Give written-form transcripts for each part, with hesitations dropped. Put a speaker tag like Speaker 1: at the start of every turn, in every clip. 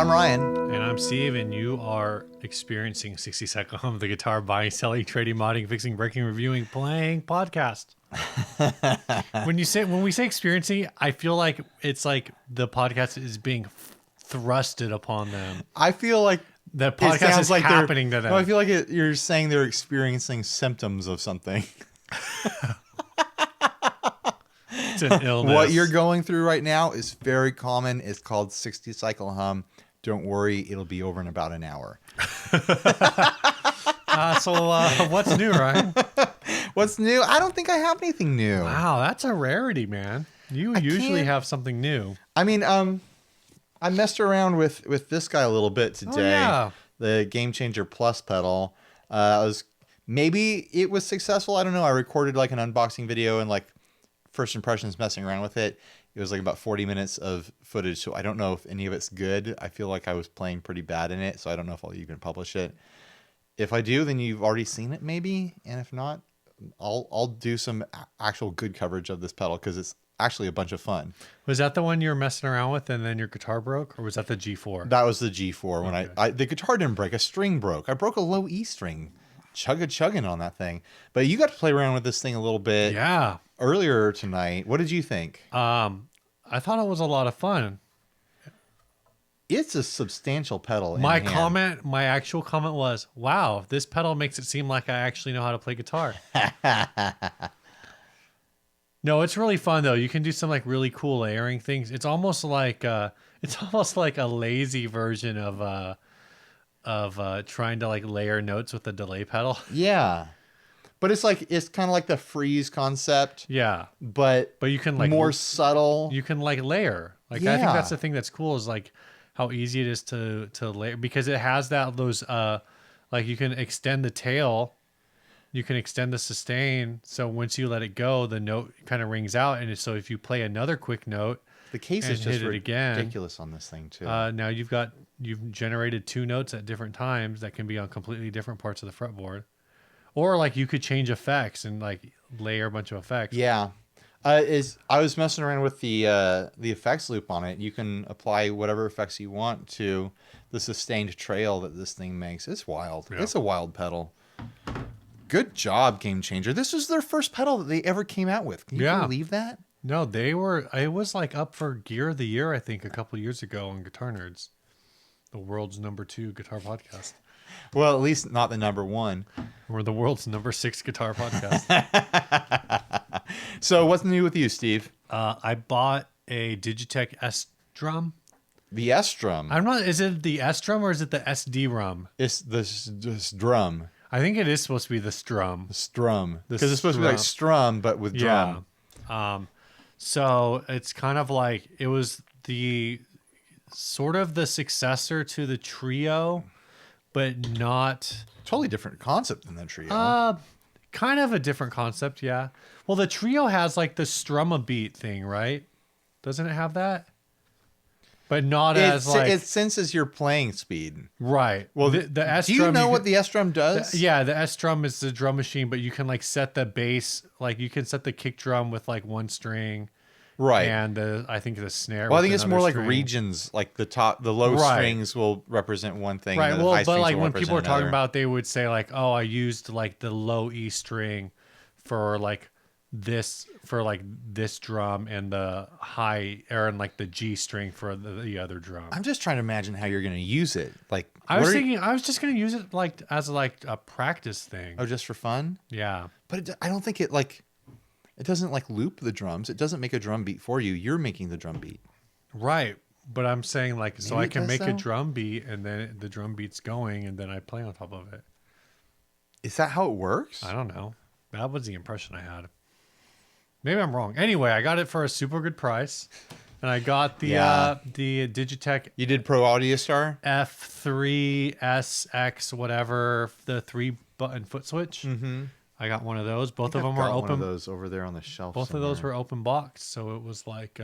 Speaker 1: I'm Ryan.
Speaker 2: And I'm Steve, and you are experiencing 60 Second Home, the guitar buying, selling, trading, modding, fixing, breaking, reviewing, playing podcast. When we say experiencing, I feel like it's like the podcast is being thrusted upon them.
Speaker 1: I feel like
Speaker 2: the podcast is like happening to them.
Speaker 1: No, I feel like you're saying they're experiencing symptoms of something.
Speaker 2: It's an illness.
Speaker 1: What you're going through right now is very common. It's called 60 cycle hum. Don't worry, it'll be over in about an hour.
Speaker 2: What's new, Ryan?
Speaker 1: What's new? I don't think I have anything new.
Speaker 2: Wow, that's a rarity, man. You usually have something new.
Speaker 1: I mean, I messed around with this guy a little bit today.
Speaker 2: Oh, yeah.
Speaker 1: The Game Changer Plus pedal. Maybe it was successful. I don't know. I recorded like an unboxing video and like first impressions messing around with it. It was like about 40 minutes of footage, so I don't know if any of it's good. I feel like I was playing pretty bad in it, so I don't know if I'll even publish it. If I do, then you've already seen it maybe, and if not, I'll do some actual good coverage of this pedal because it's actually a bunch of fun.
Speaker 2: Was that the one you were messing around with and then your guitar broke, or was that the G4?
Speaker 1: That was the G4. When
Speaker 2: Okay.
Speaker 1: the guitar didn't break, a string broke. I broke a low E string, chugging on that thing. But you got to play around with this thing a little bit.
Speaker 2: Yeah.
Speaker 1: Earlier tonight. What did you think?
Speaker 2: I thought it was a lot of fun.
Speaker 1: It's a substantial pedal.
Speaker 2: My actual comment was, wow, this pedal makes it seem like I actually know how to play guitar. No, it's really fun though. You can do some like really cool layering things. It's almost like a lazy version of trying to like layer notes with the delay pedal.
Speaker 1: Yeah. But it's kind of like the freeze concept.
Speaker 2: Yeah.
Speaker 1: But
Speaker 2: you can like
Speaker 1: more subtle.
Speaker 2: You can like layer. Like
Speaker 1: Yeah.
Speaker 2: I think that's the thing that's cool is like how easy it is to layer because it has those like you can extend the tail, you can extend the sustain. So once you let it go, the note kind of rings out, and so if you play another quick note,
Speaker 1: The case
Speaker 2: and
Speaker 1: is just
Speaker 2: hit it again,
Speaker 1: ridiculous on this thing too.
Speaker 2: now you've generated two notes at different times that can be on completely different parts of the fretboard. Or like you could change effects and like layer a bunch of effects.
Speaker 1: Yeah. I was messing around with the effects loop on it. You can apply whatever effects you want to the sustained trail that this thing makes. It's wild.
Speaker 2: Yeah.
Speaker 1: It's a wild pedal. Good job, Game Changer. This was their first pedal that they ever came out with. Can you believe that?
Speaker 2: No, it was like up for Gear of the Year, I think, a couple years ago on Guitar Nerds, the world's #2 guitar podcast.
Speaker 1: Well, at least not the number one.
Speaker 2: We're the world's #6 guitar podcast.
Speaker 1: So what's new with you, Steve?
Speaker 2: I bought a Digitech SDRUM.
Speaker 1: The SDRUM.
Speaker 2: I'm not. Is it the SDRUM or is it the SDRUM?
Speaker 1: It's this drum.
Speaker 2: I think it is supposed to be the Strum.
Speaker 1: The strum.
Speaker 2: The
Speaker 1: Because it's supposed to be like strum, but with drum.
Speaker 2: Yeah. So it's kind of like it was the sort of the successor to the Trio, but not.
Speaker 1: Totally different concept than the Trio.
Speaker 2: Kind of a different concept, yeah. Well, the Trio has like the strum-a-beat thing, right? Doesn't it have that? But not as like
Speaker 1: it senses your playing speed.
Speaker 2: right.
Speaker 1: Well,
Speaker 2: the S
Speaker 1: do you know what the S-drum does?
Speaker 2: the S drum is the drum machine, but you can like set the bass, like you can set the kick drum with like one string,
Speaker 1: Right.
Speaker 2: and I think the snare.
Speaker 1: Well, I
Speaker 2: with
Speaker 1: think it's more
Speaker 2: another
Speaker 1: like
Speaker 2: string.
Speaker 1: regions, like the low
Speaker 2: Right.
Speaker 1: strings will represent one thing.
Speaker 2: Right.
Speaker 1: And the
Speaker 2: Well,
Speaker 1: high
Speaker 2: but
Speaker 1: strings
Speaker 2: like
Speaker 1: will
Speaker 2: when people
Speaker 1: represent
Speaker 2: were talking
Speaker 1: another.
Speaker 2: about, they would say like, "Oh, I used like the low E string for like this drum, and the high or and like the G string for the other drum."
Speaker 1: I'm just trying to imagine how you're going to use it. Like,
Speaker 2: I was thinking I was just gonna use it like as like a practice thing.
Speaker 1: oh, just for fun.
Speaker 2: Yeah.
Speaker 1: But I don't think it doesn't like loop the drums. It doesn't make a drum beat for you. You're making the drum beat.
Speaker 2: Right. But I'm saying like so
Speaker 1: Maybe
Speaker 2: I
Speaker 1: it
Speaker 2: can
Speaker 1: does,
Speaker 2: make a
Speaker 1: though?
Speaker 2: drum beat and then the drum beat's going and then I play on top of it.
Speaker 1: Is that how it works?
Speaker 2: I don't know. That was the impression I had. Maybe I'm wrong. Anyway, I got it for a super good price. And I got the Digitech
Speaker 1: You did Pro Audio Star?
Speaker 2: F3SX whatever, the 3-button foot switch.
Speaker 1: Mm-hmm.
Speaker 2: I got one of those. Both of
Speaker 1: I've
Speaker 2: them were
Speaker 1: got
Speaker 2: open.
Speaker 1: one of those over there on the shelf.
Speaker 2: Both of those were open box, so it was like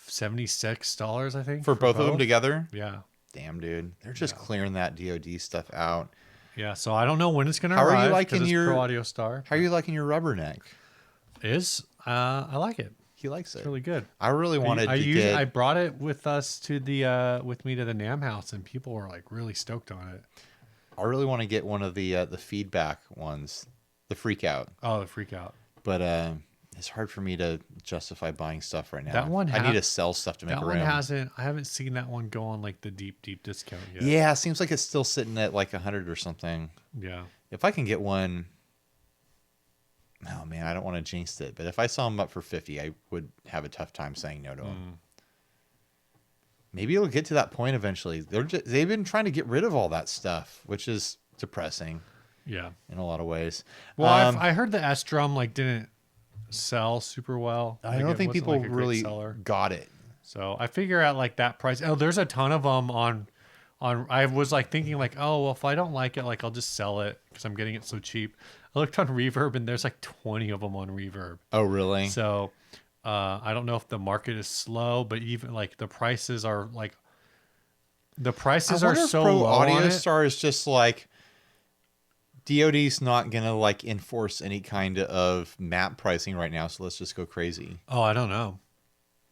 Speaker 2: $76, I think,
Speaker 1: for both of them together.
Speaker 2: Yeah,
Speaker 1: Damn, dude, they're just clearing that DOD stuff out.
Speaker 2: yeah. So I don't know when it's gonna
Speaker 1: How are you
Speaker 2: arrive.
Speaker 1: liking
Speaker 2: 'cause it's
Speaker 1: your-
Speaker 2: Pro Audio Star?
Speaker 1: How are you liking your rubberneck?
Speaker 2: I like it.
Speaker 1: he likes it.
Speaker 2: It's really good.
Speaker 1: I really wanted to get.
Speaker 2: I brought it with us to the with me to the NAMM house, and people were like really stoked on it.
Speaker 1: I really want to get one of the feedback ones, the freak out.
Speaker 2: Oh, the freak out.
Speaker 1: But it's hard for me to justify buying stuff right now.
Speaker 2: That one
Speaker 1: I need to sell stuff to make
Speaker 2: that
Speaker 1: room.
Speaker 2: I haven't seen that one go on like the deep discount yet.
Speaker 1: Yeah, it seems like it's still sitting at like 100 or something.
Speaker 2: Yeah.
Speaker 1: If I can get one, oh man, I don't want to jinx it, but if I saw them up for 50, I would have a tough time saying no to them. Maybe it'll get to that point eventually. They've been trying to get rid of all that stuff, which is depressing.
Speaker 2: Yeah.
Speaker 1: In a lot of ways.
Speaker 2: Well, I heard the SDRUM like didn't sell super well.
Speaker 1: I don't think people really got it.
Speaker 2: So I figure out like that price. Oh, there's a ton of them on. I was like thinking like, oh, well, if I don't like it, like I'll just sell it because I'm getting it so cheap. I looked on Reverb and there's like 20 of them on Reverb.
Speaker 1: Oh, really?
Speaker 2: So I don't know if the market is slow, but even like the prices are like so
Speaker 1: Pro
Speaker 2: low
Speaker 1: Audio
Speaker 2: on it.
Speaker 1: Star is just like DOD's not gonna like enforce any kind of map pricing right now, so let's just go crazy.
Speaker 2: Oh, I don't know.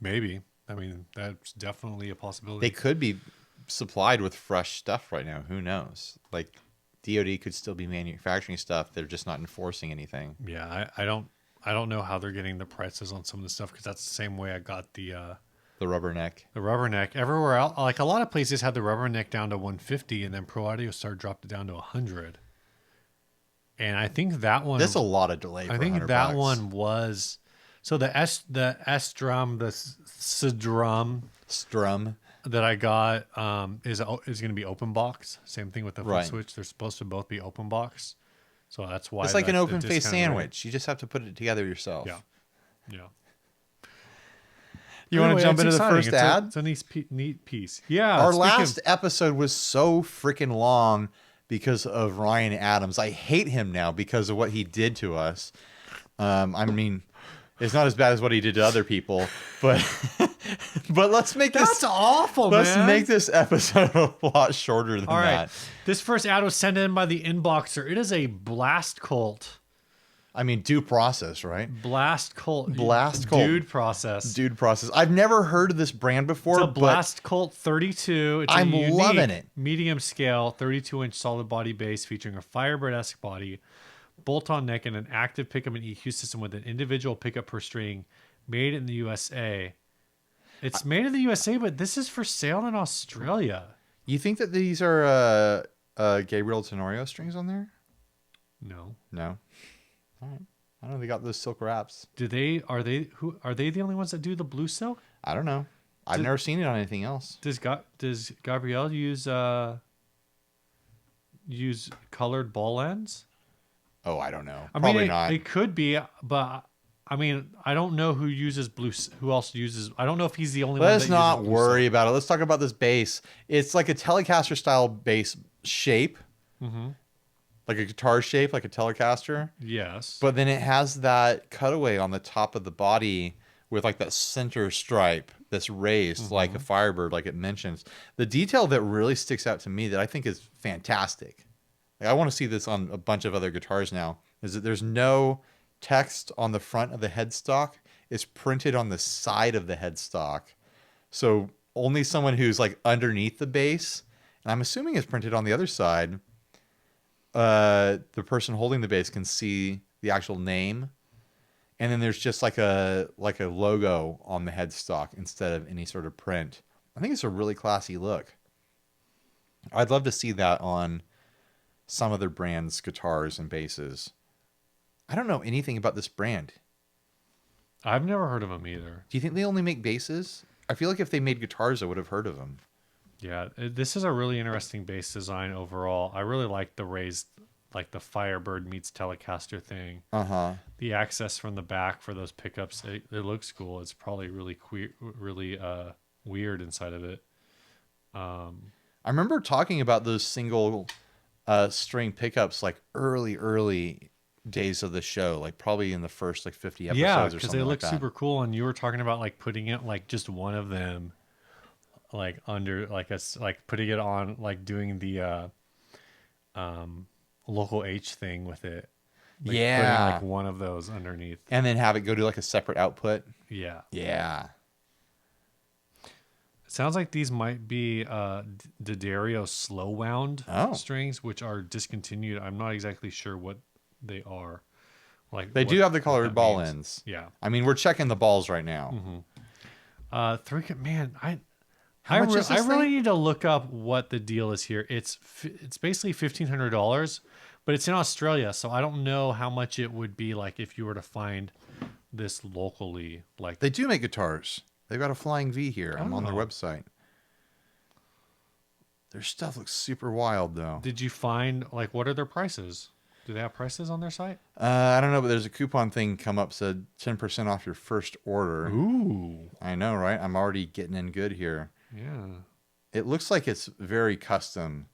Speaker 2: Maybe. I mean, that's definitely a possibility.
Speaker 1: They could be supplied with fresh stuff right now. Who knows? Like DOD could still be manufacturing stuff. They're just not enforcing anything.
Speaker 2: Yeah, I don't know how they're getting the prices on some of the stuff because that's the same way I got the
Speaker 1: rubberneck.
Speaker 2: The rubberneck everywhere else. Like a lot of places had the rubberneck down to 150, and then Pro Audio Star dropped it down to 100. And I think that one.
Speaker 1: That's a lot of delay.
Speaker 2: I think that one was. So the SDRUM, the Sdrum that I got is going to be open box. Same thing with the flip switch. They're supposed to both be open box. So that's why
Speaker 1: it's like an open face sandwich. You just have to put it together yourself.
Speaker 2: Yeah.
Speaker 1: You want to jump into the first ad?
Speaker 2: It's a neat piece. Yeah.
Speaker 1: Our last episode was so freaking long because of Ryan Adams. I hate him now because of what he did to us. I mean, it's not as bad as what he did to other people, but let's make this.
Speaker 2: That's awful,
Speaker 1: Let's
Speaker 2: man.
Speaker 1: make this episode a lot shorter than that.
Speaker 2: This first ad was sent in by the Inboxer. It is a Blast Colt.
Speaker 1: I mean, due process, right?
Speaker 2: Blast Colt.
Speaker 1: Dude process. I've never heard of this brand before.
Speaker 2: It's a Blast Colt 32. It's
Speaker 1: I'm loving it.
Speaker 2: Medium scale, 32-inch solid body base featuring a Firebird-esque body, bolt-on neck, and an active pickup and EQ system with an individual pickup per string, made in the USA. It's made in the USA, but this is for sale in Australia.
Speaker 1: You think that these are Gabriel Tenorio strings on there?
Speaker 2: No.
Speaker 1: All right. I don't know. They got those silk wraps.
Speaker 2: Are they the only ones that do the blue silk?
Speaker 1: I don't know. I've never seen it on anything else.
Speaker 2: Does Gabrielle use colored ball ends?
Speaker 1: Oh, I don't know.
Speaker 2: Probably
Speaker 1: not.
Speaker 2: It could be, but I mean, I don't know who uses blue. Who else uses? I don't know if he's the only one.
Speaker 1: Let's not worry about it. Let's talk about this bass. It's like a Telecaster style bass shape. Mm-hmm. Like a guitar shape, like a Telecaster.
Speaker 2: Yes.
Speaker 1: But then it has that cutaway on the top of the body with like that center stripe that's raised like a Firebird, like it mentions. The detail that really sticks out to me that I think is fantastic. Like, I want to see this on a bunch of other guitars now. Is that there's no text on the front of the headstock. It's printed on the side of the headstock. So only someone who's like underneath the bass, and I'm assuming it's printed on the other side, the person holding the bass can see the actual name, and then there's just like a logo on the headstock instead of any sort of print. I think it's a really classy look. I'd love to see that on some other brands' guitars and basses. I don't know anything about this brand.
Speaker 2: I've never heard of them either.
Speaker 1: Do you think they only make basses? I feel like if they made guitars, I would have heard of them.
Speaker 2: Yeah, this is a really interesting bass design overall. I really like the raised, like the Firebird meets Telecaster thing. The access from the back for those pickups, it looks cool. It's probably really weird inside of it.
Speaker 1: I remember talking about those single string pickups like early days of the show, like probably in the first like 50 episodes or something like that. Yeah, because they look
Speaker 2: super cool, and you were talking about like putting it like just one of them like under like putting it on, like doing the local H thing with it. Like putting like one of those underneath.
Speaker 1: And then have it go to like a separate output.
Speaker 2: Yeah.
Speaker 1: Yeah.
Speaker 2: It sounds like these might be D'Addario slow wound strings, which are discontinued. I'm not exactly sure what they are. Like
Speaker 1: They do have the colored ball
Speaker 2: means.
Speaker 1: ends.
Speaker 2: Yeah.
Speaker 1: I mean, we're checking the balls right now.
Speaker 2: Man,
Speaker 1: How much is this
Speaker 2: I really
Speaker 1: thing?
Speaker 2: need to look up what the deal is here. It's basically $1,500, but it's in Australia, so I don't know how much it would be like if you were to find this locally. Like
Speaker 1: They do make guitars. They've got a flying V here. I'm on their website. Their stuff looks super wild, though.
Speaker 2: Did you find, like, what are their prices? Do they have prices on their site?
Speaker 1: I don't know, but there's a coupon thing come up, said 10% off your first order.
Speaker 2: Ooh.
Speaker 1: I know, right? I'm already getting in good here.
Speaker 2: Yeah.
Speaker 1: It looks like it's very custom.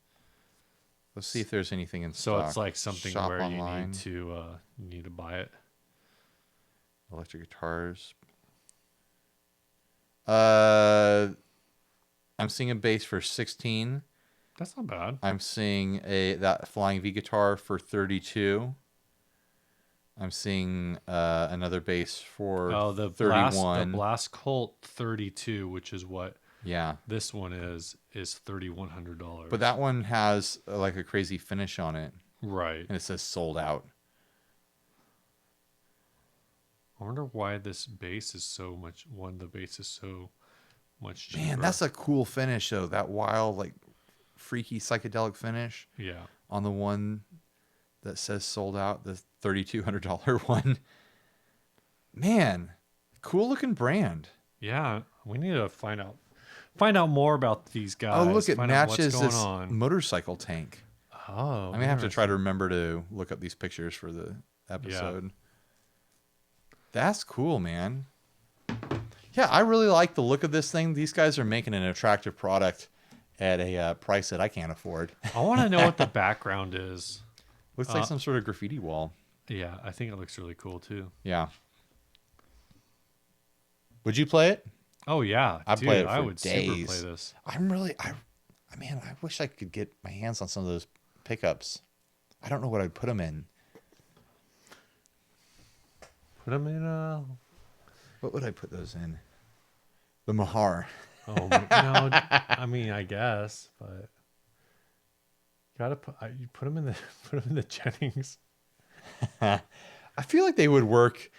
Speaker 1: Let's see if there's anything in stock.
Speaker 2: So it's like something
Speaker 1: Shop
Speaker 2: where
Speaker 1: online.
Speaker 2: you need to buy it.
Speaker 1: Electric guitars. I'm seeing a bass for 16.
Speaker 2: That's not bad.
Speaker 1: I'm seeing that flying V guitar for 32. I'm seeing another bass for
Speaker 2: the
Speaker 1: 31.
Speaker 2: the Blast Colt 32, which is what
Speaker 1: Yeah.
Speaker 2: this one is $3,100.
Speaker 1: But that one has like a crazy finish on it.
Speaker 2: Right.
Speaker 1: And it says sold out.
Speaker 2: I wonder why this bass is so much. The bass is so much cheaper.
Speaker 1: Man, that's a cool finish though. That wild, like freaky psychedelic finish.
Speaker 2: Yeah.
Speaker 1: On the one that says sold out, the $3,200 one. Man, cool looking brand.
Speaker 2: Yeah, we need to find out more about these guys.
Speaker 1: Oh, look, it
Speaker 2: find out what's
Speaker 1: matches
Speaker 2: going
Speaker 1: this
Speaker 2: on.
Speaker 1: motorcycle tank.
Speaker 2: Oh,
Speaker 1: I'm gonna have to try to remember to look up these pictures for the episode.
Speaker 2: Yeah.
Speaker 1: That's cool, man. Yeah, I really like the look of this thing. These guys are making an attractive product at a price that I can't afford.
Speaker 2: I want to know what the background is.
Speaker 1: Looks like some sort of graffiti wall.
Speaker 2: Yeah, I think it looks really cool too.
Speaker 1: Yeah. Would you play it?
Speaker 2: Oh yeah,
Speaker 1: I'd play it for
Speaker 2: I would
Speaker 1: days.
Speaker 2: super play this.
Speaker 1: Man, I wish I could get my hands on some of those pickups. I don't know what I'd put them in.
Speaker 2: Put them in a.
Speaker 1: What would I put those in? The Mahar.
Speaker 2: Oh no, I mean I guess, but gotta you put them in the Jennings.
Speaker 1: I feel like they would work,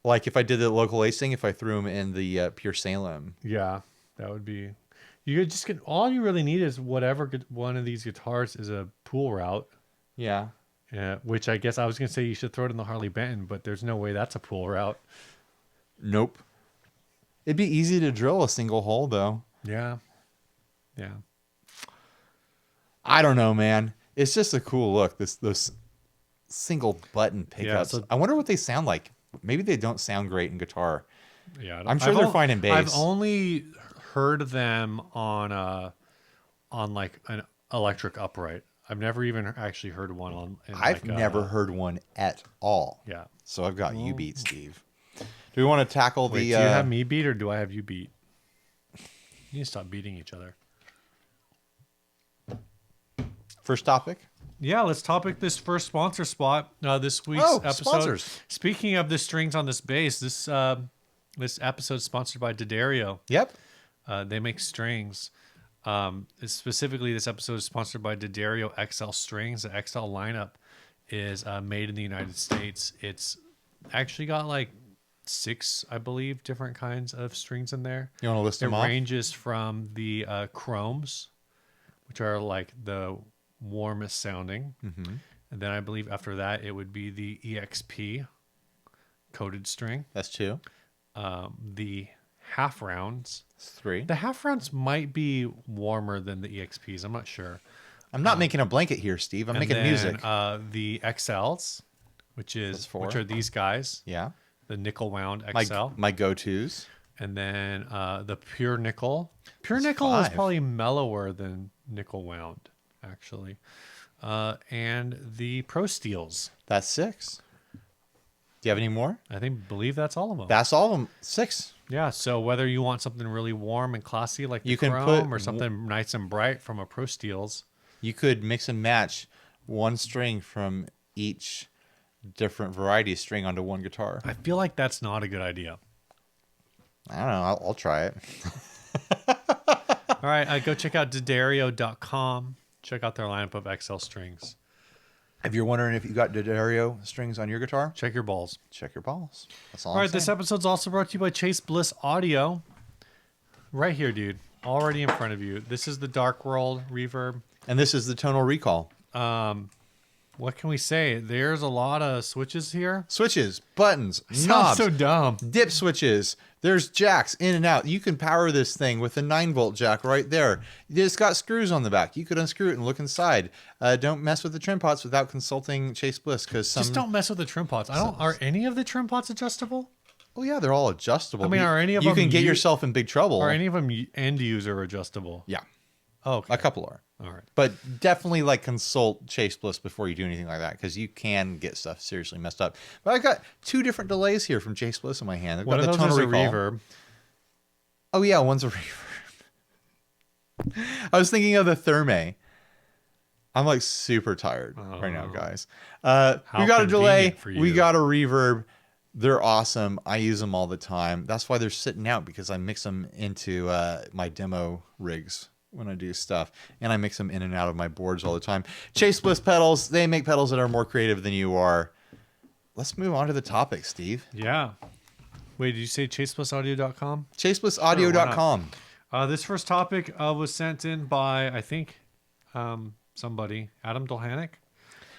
Speaker 1: like if I did the local acing, if I threw them in the Pure Salem.
Speaker 2: Yeah, that would be. You could just get all you really need is whatever one of these guitars is a pool route.
Speaker 1: Yeah.
Speaker 2: Which I guess I was gonna say you should throw it in the Harley Benton, but there's no way that's a pool route.
Speaker 1: Nope. It'd be easy to drill a single hole though.
Speaker 2: Yeah. Yeah.
Speaker 1: I don't know, man. It's just a cool look. Those single button pickups.
Speaker 2: so-
Speaker 1: I wonder what they sound like. Maybe they don't sound great in guitar.
Speaker 2: Yeah.
Speaker 1: I'm sure they're fine in bass.
Speaker 2: I've only heard them on like an electric upright. I've never even actually heard one on.
Speaker 1: I've never heard one at all.
Speaker 2: Yeah.
Speaker 1: So I've got you beat, Steve. Do we want to tackle
Speaker 2: Wait,
Speaker 1: the?
Speaker 2: do you have me beat or do I have you beat? You need to stop beating each other.
Speaker 1: First topic?
Speaker 2: Yeah, let's topic this first sponsor spot. This week's episode.
Speaker 1: Sponsors.
Speaker 2: Speaking of the strings on this bass, this episode is sponsored by D'Addario.
Speaker 1: Yep.
Speaker 2: They make strings. Specifically, this episode is sponsored by D'Addario XL strings. The XL lineup is made in the United States. It's actually got like 6, I believe, different kinds of strings in there.
Speaker 1: You want to list them
Speaker 2: It
Speaker 1: off?
Speaker 2: ranges from the chromes, which are like the warmest sounding. Mm-hmm. And then I believe after that, it would be the EXP coated string.
Speaker 1: That's 2.
Speaker 2: The half rounds.
Speaker 1: That's 3.
Speaker 2: The half rounds might be warmer than the EXPs. I'm not sure.
Speaker 1: I'm not making a blanket here, Steve. I'm
Speaker 2: And
Speaker 1: making
Speaker 2: then,
Speaker 1: music.
Speaker 2: The XLs, which are these guys.
Speaker 1: Yeah.
Speaker 2: The nickel wound XL.
Speaker 1: My go-tos.
Speaker 2: And then the pure nickel. Pure nickel is
Speaker 1: 5.
Speaker 2: probably mellower than nickel wound, actually. And the Pro Steels.
Speaker 1: That's 6. Do you have any more?
Speaker 2: Believe that's all of them.
Speaker 1: That's all of them. 6.
Speaker 2: Yeah, so whether you want something really warm and classy like the
Speaker 1: You can
Speaker 2: chrome
Speaker 1: put
Speaker 2: or something nice and bright from a Pro Steels.
Speaker 1: You could mix and match one string from each different variety of string onto one guitar.
Speaker 2: I feel like that's not a good idea.
Speaker 1: I don't know. I'll try it.
Speaker 2: All right, go check out D'Addario.com. Check out their lineup of XL strings.
Speaker 1: If you're wondering if you got D'Addario strings on your guitar,
Speaker 2: Check your balls.
Speaker 1: check your balls. That's all.
Speaker 2: All right, this episode's also brought to you by Chase Bliss Audio. Right here, dude. Already in front of you. This is the Dark World reverb.
Speaker 1: And this is the tonal recall.
Speaker 2: What can we say? There's a lot of switches here.
Speaker 1: Switches, buttons,
Speaker 2: Sounds
Speaker 1: knobs,
Speaker 2: so dumb.
Speaker 1: dip switches. There's jacks in and out. You can power this thing with a 9-volt jack right there. It's got screws on the back. You could unscrew it and look inside. Don't mess with the trim pots without consulting Chase Bliss, because
Speaker 2: Just don't mess with the trim pots. Are any of the trim pots adjustable?
Speaker 1: Oh yeah, they're all adjustable.
Speaker 2: I mean, are any of
Speaker 1: you
Speaker 2: them
Speaker 1: can get yourself in big trouble.
Speaker 2: Are any of them end user adjustable?
Speaker 1: Yeah,
Speaker 2: Oh, okay.
Speaker 1: a couple are.
Speaker 2: All right.
Speaker 1: But definitely consult Chase Bliss before you do anything like that, because you can get stuff seriously messed up. But I got 2 different delays here from Chase Bliss in my hand. I've
Speaker 2: One
Speaker 1: got
Speaker 2: of
Speaker 1: the
Speaker 2: those is
Speaker 1: tonal
Speaker 2: a
Speaker 1: recall.
Speaker 2: reverb.
Speaker 1: Oh yeah, one's a reverb. I was thinking of the Therme. I'm super tired right now, guys. We got a delay.
Speaker 2: convenient for you.
Speaker 1: We got a reverb. They're awesome. I use them all the time. That's why they're sitting out, because I mix them into my demo rigs when I do stuff, and I mix them in and out of my boards all the time. Chase Bliss pedals. They make pedals that are more creative than you are. Let's move on to the topic, Steve.
Speaker 2: Yeah. Wait, did you say ChasePlusAudio.com?
Speaker 1: ChaseBlissAudio.com.
Speaker 2: This first topic was sent in by, I think, somebody, Adam Dolhanic.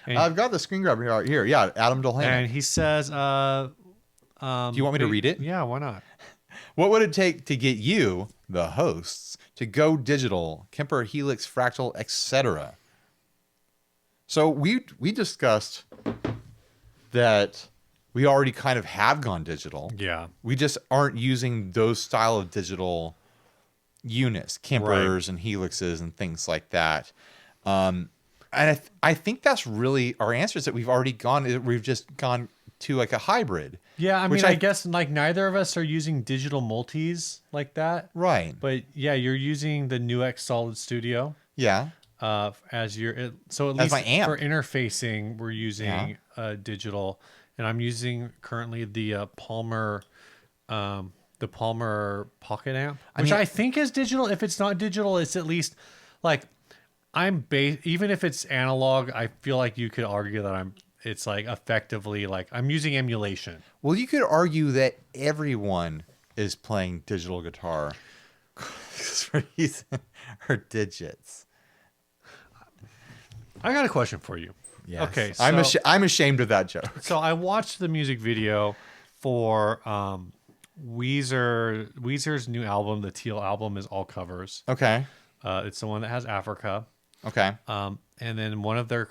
Speaker 2: And,
Speaker 1: I've got the screen grabber right here. Yeah, Adam Dolhanic.
Speaker 2: and he says...
Speaker 1: Do you want me to read it?
Speaker 2: Yeah, why not?
Speaker 1: What would it take to get you, the hosts, to go digital, Kemper, Helix, Fractal, etc.? So we discussed that we already kind of have gone digital.
Speaker 2: Yeah.
Speaker 1: We just aren't using those style of digital units, Kempers and Helixes and things like that. And I think that's really our answer, is that we've already gone. We've just gone to a hybrid.
Speaker 2: Yeah, I mean,
Speaker 1: which
Speaker 2: I guess neither of us are using digital multis like that.
Speaker 1: Right.
Speaker 2: But yeah, you're using the NuX Solid Studio
Speaker 1: Yeah.
Speaker 2: as your so at
Speaker 1: As
Speaker 2: least
Speaker 1: my amp.
Speaker 2: for interfacing, we're using digital, and I'm using currently the Palmer Pocket Amp, which I think is digital. If it's not digital, it's at least even if it's analog, I feel like you could argue that it's effectively I'm using emulation.
Speaker 1: Well, you could argue that everyone is playing digital guitar for using her digits.
Speaker 2: I got a question for you.
Speaker 1: Yes.
Speaker 2: Okay.
Speaker 1: I'm ashamed of that joke.
Speaker 2: So I watched the music video for Weezer's new album. The Teal album is all covers.
Speaker 1: Okay.
Speaker 2: It's the one that has Africa.
Speaker 1: Okay.
Speaker 2: And then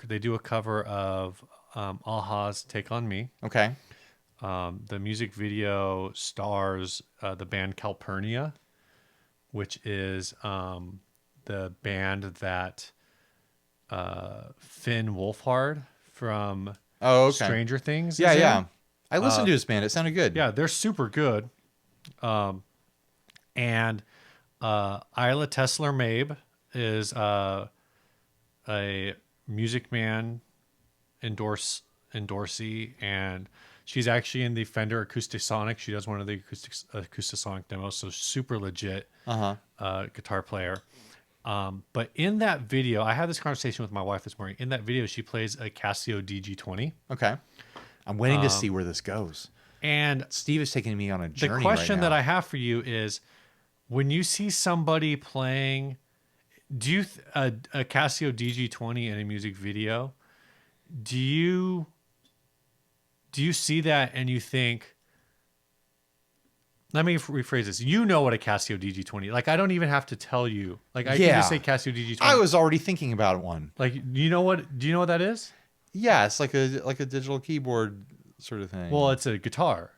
Speaker 2: they do a cover of Aha's Take on Me.
Speaker 1: Okay.
Speaker 2: The music video stars the band Calpurnia, which is the band that Finn Wolfhard from Stranger Things is in.
Speaker 1: I listened to his band. It sounded good.
Speaker 2: Yeah, they're super good. And Isla Tesler Mabe is a Music Man endorsee, and she's actually in the Fender Acoustasonic. She does one of the Acoustasonic demos, so super legit guitar player. But in that video, I had this conversation with my wife this morning. In that video, she plays a Casio DG-20.
Speaker 1: Okay. I'm waiting to see where this goes.
Speaker 2: And
Speaker 1: Steve is taking me on a journey.
Speaker 2: the question
Speaker 1: right
Speaker 2: that
Speaker 1: now.
Speaker 2: I have for you is, when you see somebody playing, do you a Casio DG-20 in a music video? Do you see that and you think? Let me rephrase this. You know what a Casio DG-20? I don't even have to tell you. I can just say Casio DG-20.
Speaker 1: I was already thinking about one.
Speaker 2: Do you know what that is?
Speaker 1: Yeah, it's like a digital keyboard sort of thing.
Speaker 2: Well, it's a guitar.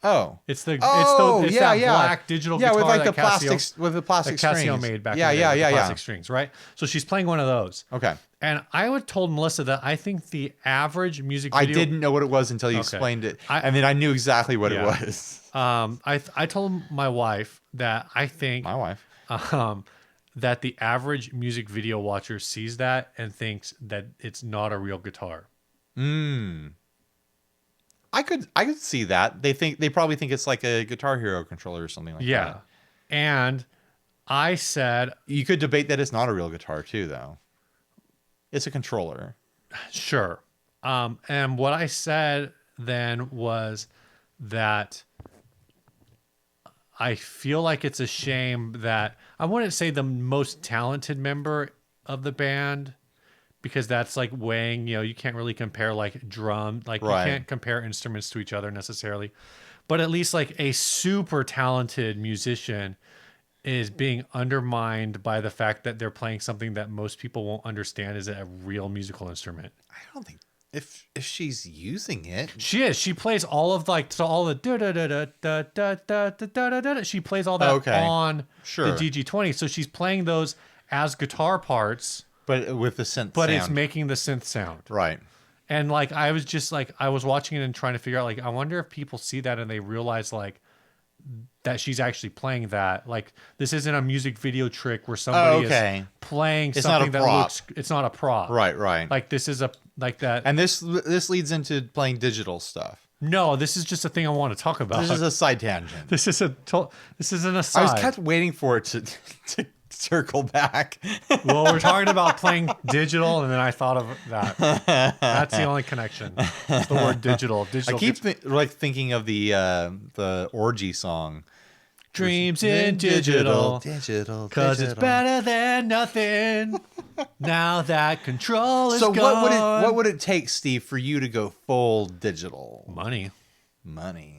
Speaker 1: Oh,
Speaker 2: It's that
Speaker 1: yeah.
Speaker 2: black digital guitar
Speaker 1: with
Speaker 2: that
Speaker 1: the
Speaker 2: Casio,
Speaker 1: plastic
Speaker 2: Casio
Speaker 1: strings.
Speaker 2: made back
Speaker 1: Yeah,
Speaker 2: in the day with
Speaker 1: yeah,
Speaker 2: the plastic strings, right? So she's playing one of those.
Speaker 1: Okay.
Speaker 2: And I would told Melissa that I think the average music
Speaker 1: I
Speaker 2: video...
Speaker 1: didn't know what it was until you explained it, and then I knew exactly what it was.
Speaker 2: I told my wife that I think
Speaker 1: My wife.
Speaker 2: that the average music video watcher sees that and thinks that it's not a real guitar.
Speaker 1: I could see that. They probably think it's like a Guitar Hero controller or something like
Speaker 2: Yeah.
Speaker 1: that.
Speaker 2: And I said,
Speaker 1: You could debate that it's not a real guitar too, though. It's a controller.
Speaker 2: sure. And what I said then was that I feel like it's a shame that I wouldn't say the most talented member of the band, because that's like weighing, you can't really compare like drum, like
Speaker 1: Right.
Speaker 2: you can't compare instruments to each other necessarily, but at least like a super talented musician is being undermined by the fact that they're playing something that most people won't understand is a real musical instrument.
Speaker 1: I don't think if she's using it.
Speaker 2: She is. She plays all of like so all the da da da da da da da da da da. She plays all that on
Speaker 1: Sure.
Speaker 2: the DG-20. So she's playing those as guitar parts,
Speaker 1: But with the synth
Speaker 2: but
Speaker 1: sound.
Speaker 2: it's making the synth sound.
Speaker 1: Right.
Speaker 2: And like I was just like I was watching it and trying to figure out like I wonder if people see that and they realize like that she's actually playing that. Like this isn't a music video trick where somebody is playing
Speaker 1: It's
Speaker 2: something
Speaker 1: not a
Speaker 2: that
Speaker 1: prop.
Speaker 2: looks. It's not a prop.
Speaker 1: Right.
Speaker 2: Like this is a like that.
Speaker 1: And this leads into playing digital stuff.
Speaker 2: No, this is just a thing I want to talk about.
Speaker 1: This is a side tangent.
Speaker 2: This is an aside.
Speaker 1: I was kept waiting for it to circle back.
Speaker 2: Well, we're talking about playing digital, and then I thought of that. That's the only connection. It's the word digital.
Speaker 1: I keep thinking of the orgy song.
Speaker 2: Dreams in digital,
Speaker 1: digital,
Speaker 2: cause it's better than nothing. Now that control is
Speaker 1: So
Speaker 2: gone.
Speaker 1: what would it take, Steve, for you to go full digital?
Speaker 2: Money.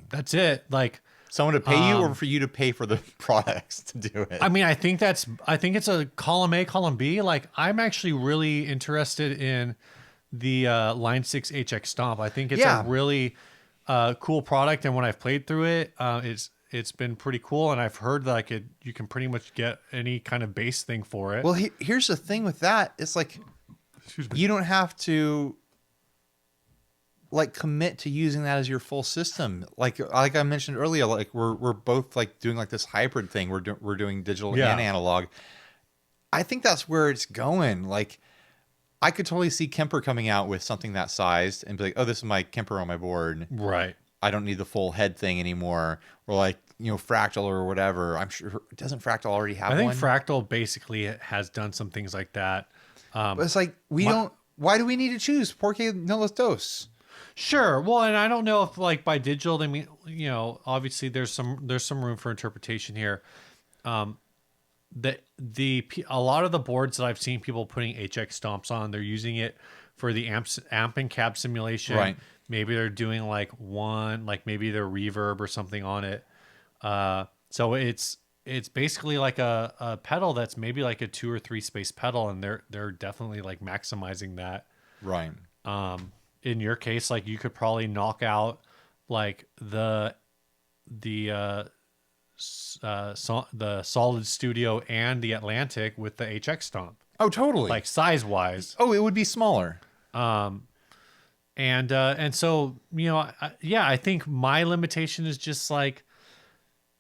Speaker 2: That's it. Like
Speaker 1: someone to pay you, or for you to pay for the products to do it?
Speaker 2: I mean, I think it's a column A, column B. Like I'm actually really interested in the Line 6 HX Stomp. I think it's a really cool product, and when I've played through it, it's been pretty cool, and I've heard that you can pretty much get any kind of bass thing for it.
Speaker 1: Well, here's the thing with that. It's like you don't have to like commit to using that as your full system. Like I mentioned earlier, like we're both like doing like this hybrid thing. We're doing digital and analog. I think that's where it's going. Like I could totally see Kemper coming out with something that sized and be like, "Oh, this is my Kemper on my board."
Speaker 2: Right.
Speaker 1: I don't need the full head thing anymore. Or like, Fractal or whatever. I'm sure, doesn't Fractal already have one?
Speaker 2: I think Fractal basically has done some things like that.
Speaker 1: But it's like, why do we need to choose? Porque no los dos.
Speaker 2: Sure. Well, and I don't know if like by digital, they mean, obviously there's some room for interpretation here. A lot of the boards that I've seen people putting HX Stomps on, they're using it for the amp and cab simulation.
Speaker 1: Right.
Speaker 2: Maybe they're doing maybe their reverb or something on it. So it's basically like a pedal that's maybe like a 2 or 3 space pedal, and they're definitely like maximizing that.
Speaker 1: Right.
Speaker 2: In your case, like you could probably knock out like the Solid Studio and the Atlantic with the HX Stomp.
Speaker 1: Oh, totally.
Speaker 2: Like size wise.
Speaker 1: Oh, it would be smaller.
Speaker 2: And so, I think my limitation is just like,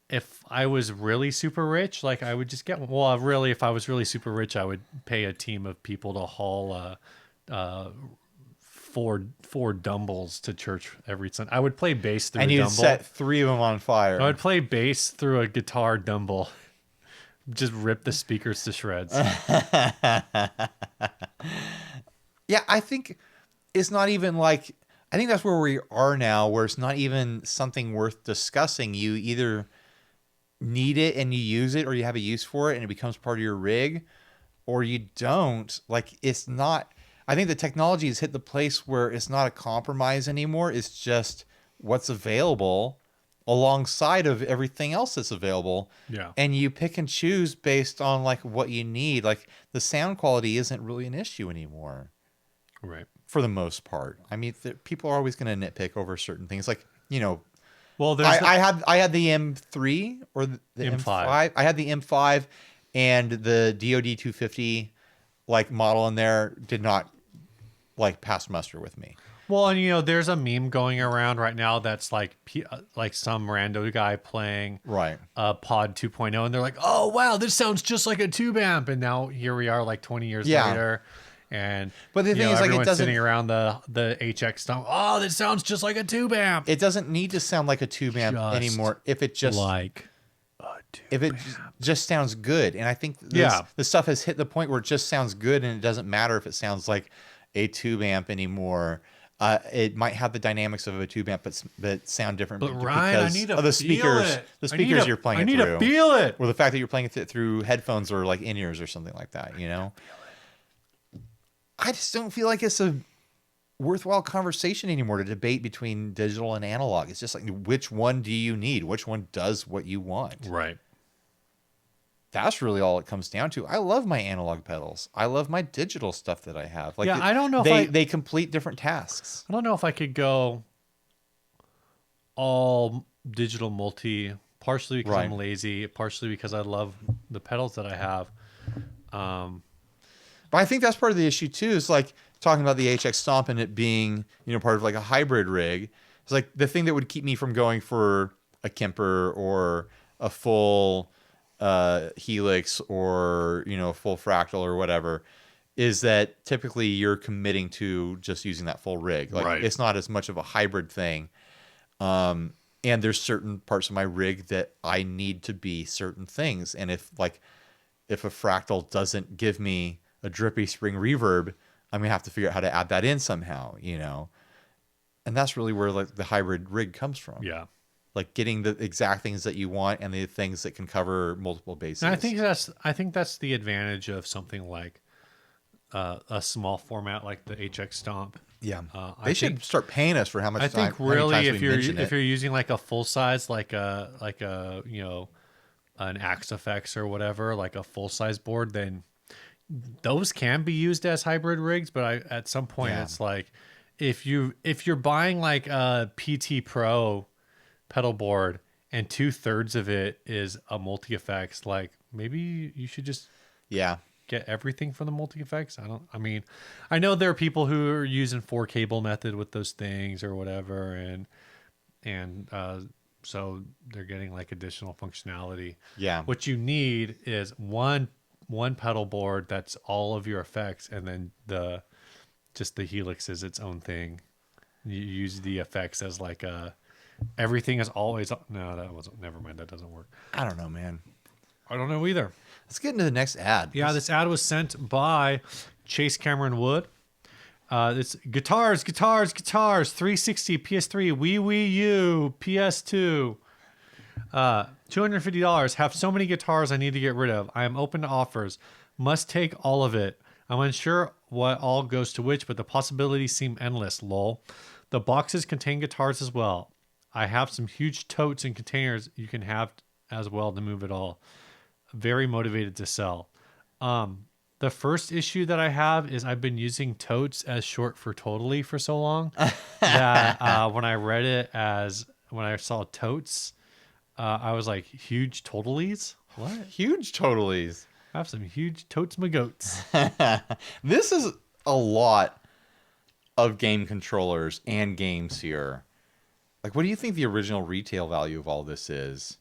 Speaker 2: if I was really super rich, like I would just get one. Well, really, if I was really super rich, I would pay a team of people to haul, 4 dumbles to church every Sunday. I would play bass through a dumble.
Speaker 1: And you'd set 3 of them on fire.
Speaker 2: I would play bass through a guitar dumble. Just rip the speakers to shreds.
Speaker 1: Yeah, I think it's not even like, I think that's where we are now, where it's not even something worth discussing. You either need it and you use it, or you have a use for it and it becomes part of your rig, or you don't. Like, it's not, I think the technology has hit the place where it's not a compromise anymore. It's just what's available alongside of everything else that's available.
Speaker 2: Yeah.
Speaker 1: And you pick and choose based on like what you need. Like the sound quality isn't really an issue anymore.
Speaker 2: Right.
Speaker 1: For the most part. I mean, people are always going to nitpick over certain things. Like,
Speaker 2: well,
Speaker 1: I had the M3 or the M5. I had the M5 and the DOD 250 like model in there did not like pass muster with me.
Speaker 2: Well, and there's a meme going around right now that's like some rando guy playing Pod 2.0, and they're like, "Oh wow, this sounds just like a tube amp." And now here we are, like 20 years later, and
Speaker 1: But the thing is, like, it
Speaker 2: everyone's
Speaker 1: doesn't.
Speaker 2: sitting around the HX stomp. Oh, that sounds just like a tube amp.
Speaker 1: It doesn't need to sound like a tube amp
Speaker 2: Just
Speaker 1: anymore if it just
Speaker 2: like a tube
Speaker 1: if it just sounds good. And I think this stuff has hit the point where it just sounds good, and it doesn't matter if it sounds like a tube amp anymore. It might have the dynamics of a tube amp, but sound different
Speaker 2: But Ryan, I need to
Speaker 1: of the
Speaker 2: feel
Speaker 1: speakers.
Speaker 2: it.
Speaker 1: The speakers you're playing it through.
Speaker 2: I need to feel it.
Speaker 1: Or the fact that you're playing it through headphones or like in-ears or something like that. You know, I just don't feel like it's a worthwhile conversation anymore to debate between digital and analog. It's just like, which one do you need? Which one does what you want?
Speaker 2: Right.
Speaker 1: That's really all it comes down to. I love my analog pedals. I love my digital stuff that I have. Like,
Speaker 2: I don't know
Speaker 1: if they complete different tasks.
Speaker 2: I don't know if I could go all digital multi, partially because I'm lazy, partially because I love the pedals that I have.
Speaker 1: But I think that's part of the issue too. Is like talking about the HX Stomp and it being, part of like a hybrid rig. It's like the thing that would keep me from going for a Kemper or a full Helix or a full Fractal or whatever, is that typically you're committing to just using that full rig. Like, it's not as much of a hybrid thing. And there's certain parts of my rig that I need to be certain things. And if a Fractal doesn't give me a drippy spring reverb, I'm gonna have to figure out how to add that in somehow, And that's really where like the hybrid rig comes from.
Speaker 2: Yeah.
Speaker 1: Like getting the exact things that you want and the things that can cover multiple bases.
Speaker 2: And I think that's the advantage of something like a small format like the HX Stomp.
Speaker 1: Yeah, they should start paying us for how much.
Speaker 2: I think really, if you're using like a full size, like a an Axe FX or whatever, like a full size board, then those can be used as hybrid rigs. But at some point, it's like if you're buying like a PT Pro pedal board and 2/3 of it is a multi effects, like maybe you should just get everything from the multi effects. I know there are people who are using 4-cable method with those things or whatever, and so they're getting like additional functionality.
Speaker 1: Yeah,
Speaker 2: what you need is one pedal board that's all of your effects, and then the Helix is its own thing. You use the effects as like everything is always. No, that wasn't. Never mind. That doesn't work.
Speaker 1: I don't know, man.
Speaker 2: I don't know either.
Speaker 1: Let's get into the next ad.
Speaker 2: Yeah, this ad was sent by Chase Cameron Wood. It's guitars, 360, PS3, Wii U, PS2. $250. Have so many guitars I need to get rid of. I am open to offers. Must take all of it. I'm unsure what all goes to which, but the possibilities seem endless, lol. The boxes contain guitars as well. I have some huge totes and containers you can have as well to move it all. Very motivated to sell. The first issue that I have is I've been using totes as short for totally for so long that when I read it when I saw totes, I was like, huge totalies? What?
Speaker 1: Huge totalies.
Speaker 2: I have some huge totes my goats.
Speaker 1: This is a lot of game controllers and games here. Like, what do you think the original retail value of all this is?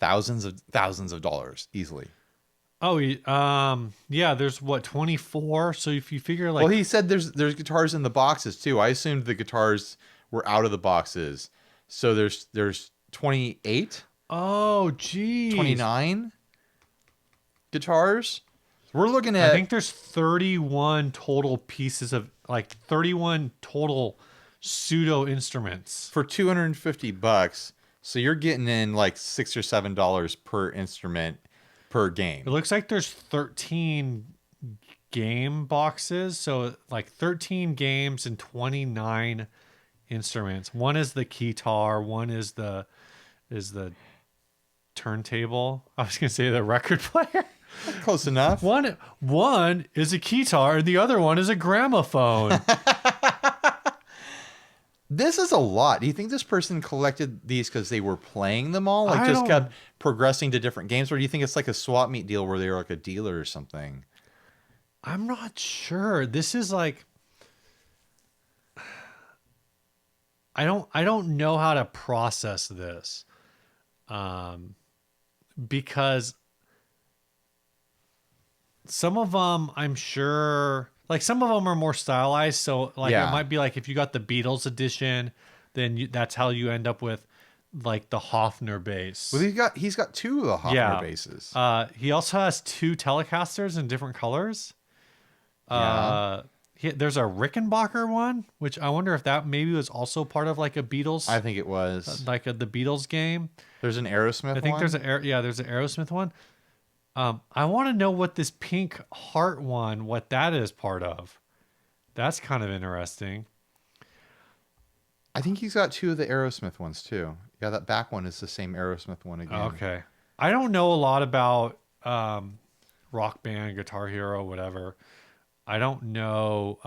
Speaker 1: Thousands of dollars, easily.
Speaker 2: Oh, yeah. There's 24. So if you figure like,
Speaker 1: well, he said there's guitars in the boxes too. I assumed the guitars were out of the boxes. So there's 28.
Speaker 2: Oh, geez.
Speaker 1: 29 guitars. We're looking at.
Speaker 2: I think there's 31 total pieces of 31 total pseudo instruments
Speaker 1: for $250. So you're getting in like $6 or $7 per instrument per game.
Speaker 2: It looks like there's 13 game boxes. So like 13 games and 29 instruments. One is the keytar. One is the turntable. I was going to say the record player.
Speaker 1: Close enough.
Speaker 2: One is a keytar and the other one is a gramophone.
Speaker 1: This is a lot. Do you think this person collected these because they were playing them all? Like, just kept progressing to different games? Or do you think it's like a swap meet deal where they were like a dealer or something?
Speaker 2: I'm not sure. This is like... I don't know how to process this. Because some of them, I'm sure... like some of them are more stylized. So like
Speaker 1: Yeah.
Speaker 2: it might be like if you got the Beatles edition, then that's how you end up with like the Hofner bass.
Speaker 1: Well, he's got two of the Hofner basses.
Speaker 2: He also has 2 Telecasters in different colors.
Speaker 1: Yeah.
Speaker 2: There's a Rickenbacker one, which I wonder if that maybe was also part of like a Beatles,
Speaker 1: I think it was.
Speaker 2: like the Beatles game.
Speaker 1: There's an Aerosmith
Speaker 2: I think
Speaker 1: one.
Speaker 2: there's an Aerosmith one. I want to know what this Pink Heart one, what that is part of. That's kind of interesting.
Speaker 1: I think he's got 2 of the Aerosmith ones too. Yeah, that back one is the same Aerosmith one again.
Speaker 2: Okay. I don't know a lot about Rock Band, Guitar Hero, whatever. I don't know.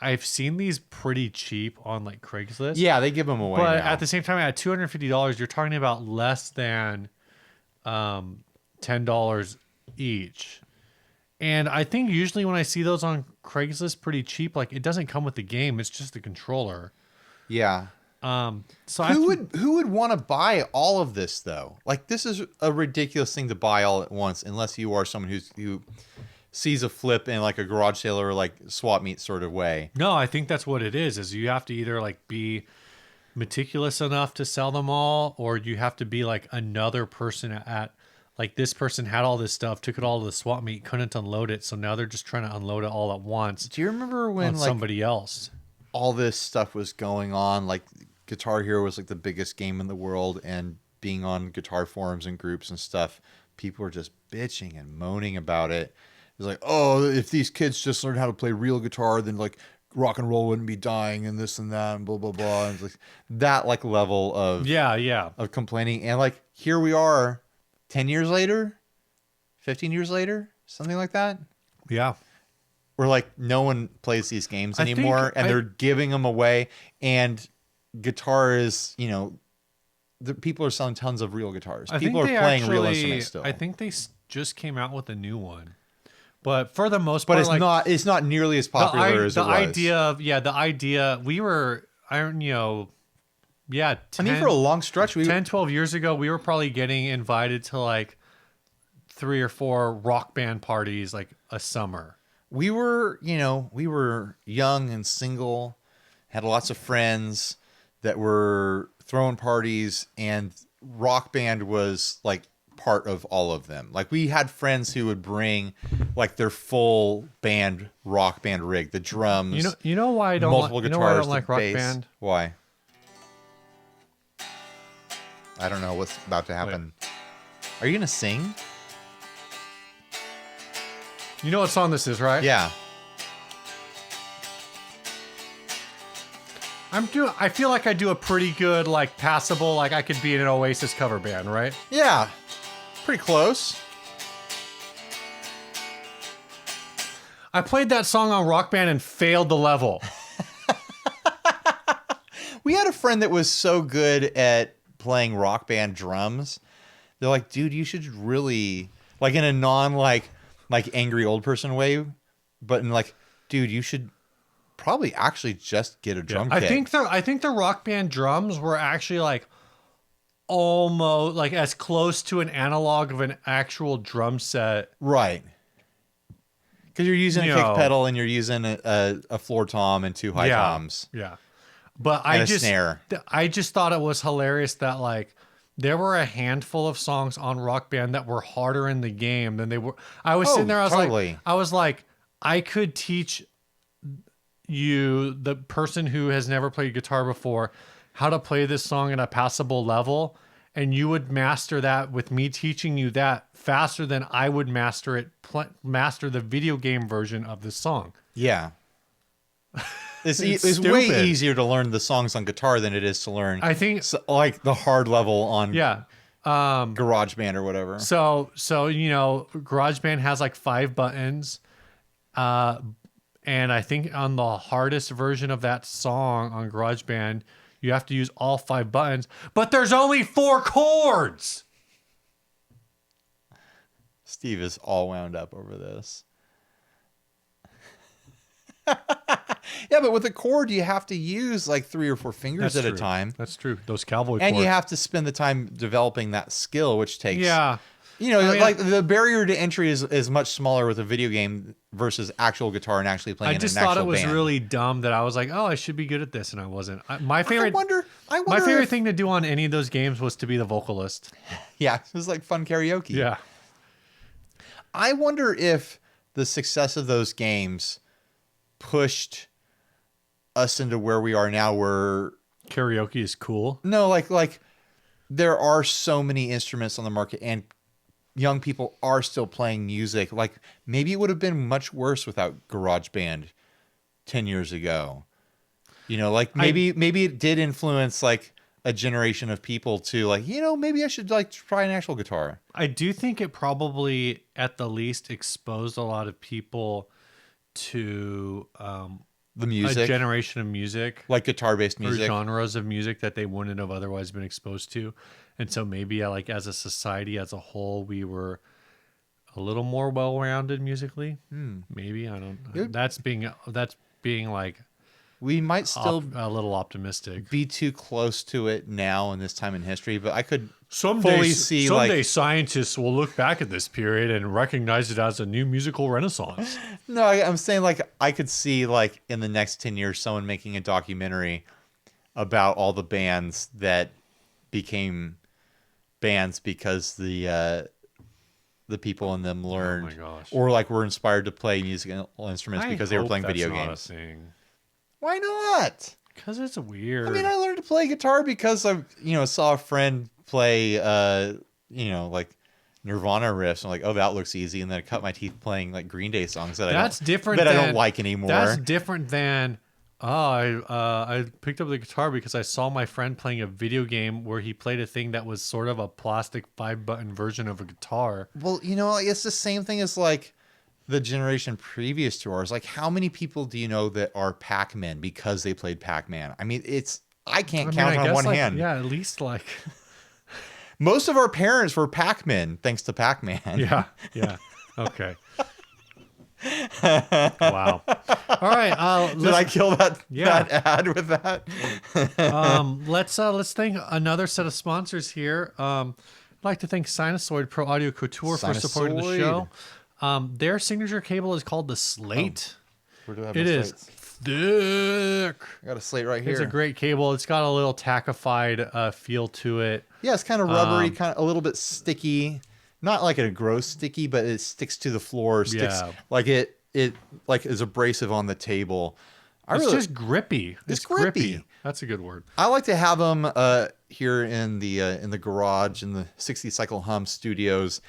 Speaker 2: I've seen these pretty cheap on like Craigslist.
Speaker 1: Yeah, they give them away.
Speaker 2: But
Speaker 1: now.
Speaker 2: at the same time, at $250, you're talking about less than $10 each. And I think usually when I see those on Craigslist pretty cheap, like it doesn't come with the game, it's just a controller.
Speaker 1: Yeah.
Speaker 2: So
Speaker 1: who would want to buy all of this though? Like this is a ridiculous thing to buy all at once, unless you are someone who sees a flip in like a garage sale or like swap meet sort of way.
Speaker 2: No, I think that's what it is you have to either like be meticulous enough to sell them all, or you have to be like another person at like this person had all this stuff, took it all to the swap meet, couldn't unload it, so now they're just trying to unload it all at once.
Speaker 1: Do you remember when
Speaker 2: on
Speaker 1: like
Speaker 2: somebody else
Speaker 1: all this stuff was going on? Like Guitar Hero was like the biggest game in the world, and being on guitar forums and groups and stuff, people were just bitching and moaning about it. It was like, oh, if these kids just learned how to play real guitar, then like rock and roll wouldn't be dying and this and that and blah blah blah. And it's like that like level of of complaining. And like here we are 10 years later, 15 years later, something like that.
Speaker 2: Yeah.
Speaker 1: Where like no one plays these games anymore, and they're giving them away. And guitar is, you know, the people are selling tons of real guitars. People are playing real instruments still.
Speaker 2: I think they just came out with a new one. But for the most part,
Speaker 1: it's not nearly as popular as it was.
Speaker 2: The idea we were, I mean,
Speaker 1: for a long stretch,
Speaker 2: 12 years ago, we were probably getting invited to like 3 or 4 rock band parties like a summer.
Speaker 1: We were young and single, had lots of friends that were throwing parties, and rock band was like part of all of them. Like we had friends who would bring like their full band rock band rig, the drums.
Speaker 2: You know why I don't
Speaker 1: multiple
Speaker 2: guitars,
Speaker 1: guitars,
Speaker 2: I don't like rock
Speaker 1: bass.
Speaker 2: band?
Speaker 1: Why? I don't know what's about to happen. Wait. Are you gonna sing?
Speaker 2: You know what song this is, right?
Speaker 1: Yeah.
Speaker 2: I feel like I do a pretty good, like passable, like I could be in an Oasis cover band, right?
Speaker 1: Yeah. Pretty close.
Speaker 2: I played that song on Rock Band and failed the level.
Speaker 1: We had a friend that was so good at playing Rock Band drums. They're like, dude, you should really, like in a non like angry old person way, but in like, dude, you should probably actually just get a drum kit.
Speaker 2: I think the Rock Band drums were actually like almost like as close to an analog of an actual drum set.
Speaker 1: Right. Because you're using a kick pedal and you're using a floor tom and 2 high toms.
Speaker 2: Yeah. But
Speaker 1: snare.
Speaker 2: I just thought it was hilarious that like there were a handful of songs on Rock Band that were harder in the game than they were. I was sitting there, I was like, I could teach you, the person who has never played guitar before, how to play this song at a passable level, and you would master that with me teaching you that faster than I would master the video game version of this song.
Speaker 1: Yeah. It's way easier to learn the songs on guitar than it is to learn,
Speaker 2: I think,
Speaker 1: like the hard level on GarageBand or whatever.
Speaker 2: So GarageBand has like 5 buttons, and I think on the hardest version of that song on GarageBand, you have to use all 5 buttons, but there's only 4 chords.
Speaker 1: Steve is all wound up over this. Yeah, but with a chord, you have to use like 3 or 4 fingers at a time.
Speaker 2: That's true. Those cowboy chords.
Speaker 1: And you have to spend the time developing that skill, which takes You know, like the barrier to entry is much smaller with a video game versus actual guitar and actually playing in an actual band.
Speaker 2: I just thought it was really dumb that I was like, oh, I should be good at this, and I wasn't. My favorite thing to do on any of those games was to be the vocalist.
Speaker 1: Yeah, it was like fun karaoke.
Speaker 2: Yeah.
Speaker 1: I wonder if the success of those games pushed us into where we are now, where
Speaker 2: karaoke is cool.
Speaker 1: No, like there are so many instruments on the market, and young people are still playing music. Like maybe it would have been much worse without GarageBand 10 years ago. You know, like maybe it did influence like a generation of people to like, you know, maybe I should like try an actual guitar.
Speaker 2: I do think it probably at the least exposed a lot of people to
Speaker 1: the music,
Speaker 2: a generation of music,
Speaker 1: like guitar-based music,
Speaker 2: or genres of music that they wouldn't have otherwise been exposed to. And so maybe like as a society as a whole, we were a little more well-rounded musically. Maybe, I don't know. That's being like,
Speaker 1: we might still
Speaker 2: a little optimistic,
Speaker 1: be too close to it now in this time in history, but I could
Speaker 2: someday scientists will look back at this period and recognize it as a new musical renaissance.
Speaker 1: No, I'm saying like I could see like in the next 10 years someone making a documentary about all the bands that became bands because the people in them learned or like were inspired to play musical instruments because they were playing video games. Why not?
Speaker 2: Because it's weird.
Speaker 1: I mean, I learned to play guitar because I, saw a friend play, like Nirvana riffs. I'm like, oh, that looks easy. And then I cut my teeth playing like Green Day songs that I don't like anymore.
Speaker 2: That's different than, I picked up the guitar because I saw my friend playing a video game where he played a thing that was sort of a plastic 5-button version of a guitar.
Speaker 1: Well, it's the same thing as like the generation previous to ours. Like, how many people do you know that are Pac-Men because they played Pac-Man? I mean, I can't count on one hand.
Speaker 2: Yeah, at least like
Speaker 1: most of our parents were Pac-Men thanks to Pac-Man.
Speaker 2: Yeah. Okay. Wow. All right.
Speaker 1: Did I kill that ad with that?
Speaker 2: Let's thank another set of sponsors here. I'd like to thank Sinusoid Pro Audio Couture for supporting the show. Their signature cable is called the Slate.
Speaker 1: Where do I have
Speaker 2: it is thick.
Speaker 1: I got a Slate right here.
Speaker 2: It's a great cable. It's got a little tackified feel to it.
Speaker 1: Yeah, it's kind of rubbery, kind of a little bit sticky. Not like a gross sticky, but it sticks to the floor. Like it like is abrasive on the table.
Speaker 2: It's just grippy.
Speaker 1: It's grippy.
Speaker 2: That's a good word.
Speaker 1: I like to have them here in the garage in the 60 Cycle Hum studios.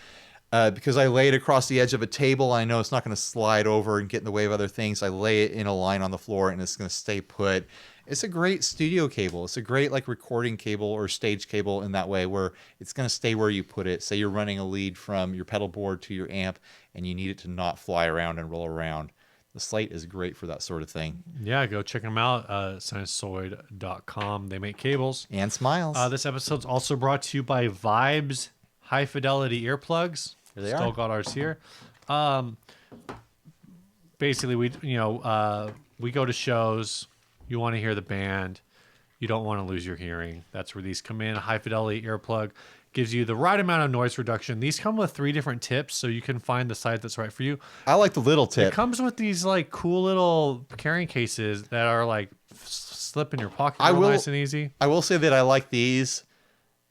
Speaker 1: Because I lay it across the edge of a table. I know it's not going to slide over and get in the way of other things. I lay it in a line on the floor and it's going to stay put. It's a great studio cable. It's a great like recording cable or stage cable in that way where it's going to stay where you put it. Say you're running a lead from your pedal board to your amp and you need it to not fly around and roll around. The Slate is great for that sort of thing.
Speaker 2: Yeah, go check them out. Sinusoid.com. They make cables.
Speaker 1: And smiles.
Speaker 2: This episode's also brought to you by Vibes High Fidelity Earplugs. Still got ours here. Basically, we go to shows. You want to hear the band. You don't want to lose your hearing. That's where these come in. A high fidelity earplug gives you the right amount of noise reduction. These come with 3 different tips, so you can find the size that's right for you.
Speaker 1: I like the little tip.
Speaker 2: It comes with these like cool little carrying cases that are like slip in your pocket nice and easy.
Speaker 1: I will say that I like these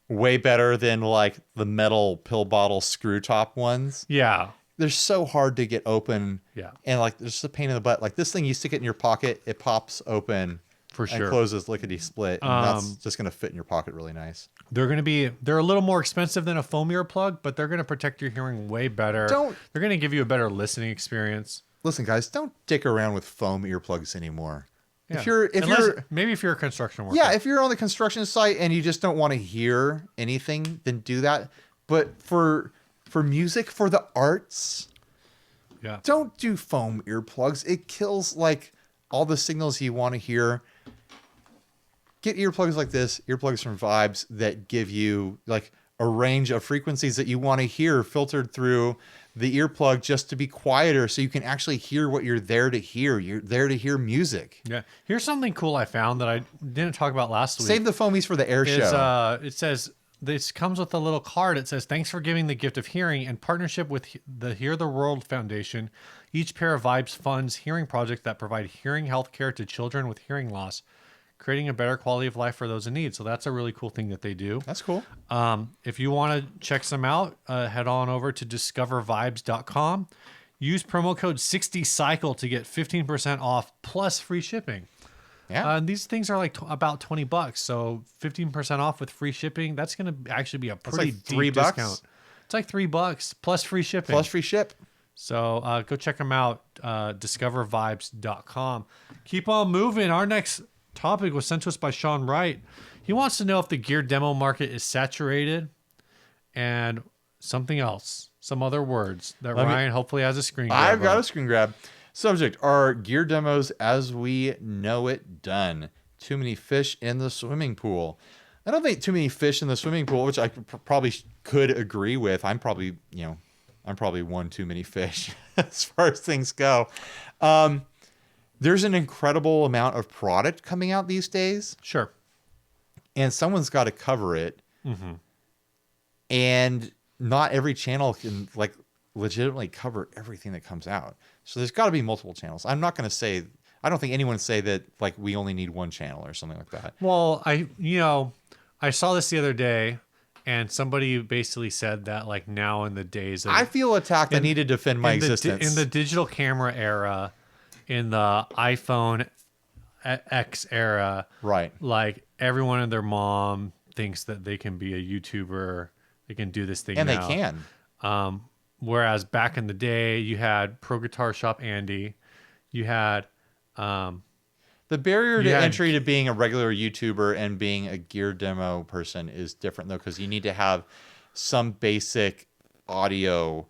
Speaker 1: way better than like the metal pill bottle screw top ones.
Speaker 2: Yeah.
Speaker 1: They're so hard to get open.
Speaker 2: Yeah.
Speaker 1: And like there's just a pain in the butt. Like this thing, you stick it in your pocket, it pops open
Speaker 2: for sure
Speaker 1: and closes lickety split. And that's just going to fit in your pocket really nice.
Speaker 2: They're a little more expensive than a foam earplug, but they're going to protect your hearing way better. They're going to give you a better listening experience.
Speaker 1: Listen, guys, don't dick around with foam earplugs anymore.
Speaker 2: Yeah.
Speaker 1: If you're
Speaker 2: a construction worker.
Speaker 1: Yeah, if you're on the construction site and you just don't want to hear anything, then do that. But for music, for the arts, don't do foam earplugs. It kills like all the signals you want to hear. Get earplugs like this, earplugs from Vibes that give you like a range of frequencies that you want to hear filtered through the earplug just to be quieter so you can actually hear what you're there to hear. You're there to hear music.
Speaker 2: Yeah. Here's something cool I found that I didn't talk about last week.
Speaker 1: Save the foamies for the air show.
Speaker 2: It says this comes with a little card. It says, "Thanks for giving the gift of hearing. In partnership with the Hear the World Foundation, each pair of Vibes funds hearing projects that provide hearing health care to children with hearing loss, creating a better quality of life for those in need." So that's a really cool thing that they do.
Speaker 1: That's cool.
Speaker 2: If you want to check some out, head on over to discovervibes.com. Use promo code 60cycle to get 15% off plus free shipping.
Speaker 1: Yeah.
Speaker 2: These things are like about $20. So 15% off with free shipping. That's going to actually be a pretty
Speaker 1: like
Speaker 2: deep
Speaker 1: $3.
Speaker 2: discount. It's like $3 plus free shipping.
Speaker 1: Plus free ship.
Speaker 2: So go check them out. Discovervibes.com. Keep on moving. Our next topic was sent to us by Sean Wright. He wants to know if the gear demo market is saturated and something else, some other words that Ryan hopefully has a screen grab.
Speaker 1: I've got a screen grab. Subject: are gear demos as we know it done? Too many fish in the swimming pool. I don't think too many fish in the swimming pool, which I probably could agree with. I'm probably one too many fish as far as things go. There's an incredible amount of product coming out these days.
Speaker 2: Sure.
Speaker 1: And someone's got to cover it.
Speaker 2: Mm-hmm.
Speaker 1: And not every channel can like legitimately cover everything that comes out. So there's got to be multiple channels. I'm not going to say, I don't think anyone say that like we only need one channel or something like that.
Speaker 2: Well, I saw this the other day and somebody basically said that like now in the days of,
Speaker 1: I feel attacked. I need to defend my existence.
Speaker 2: In the digital camera era, in the iPhone X era,
Speaker 1: right?
Speaker 2: Like everyone and their mom thinks that they can be a YouTuber. They can do this thing
Speaker 1: and
Speaker 2: now.
Speaker 1: they can.
Speaker 2: Whereas back in the day, you had Pro Guitar Shop Andy, you had
Speaker 1: the barrier to entry to being a regular YouTuber and being a gear demo person is different though, because you need to have some basic audio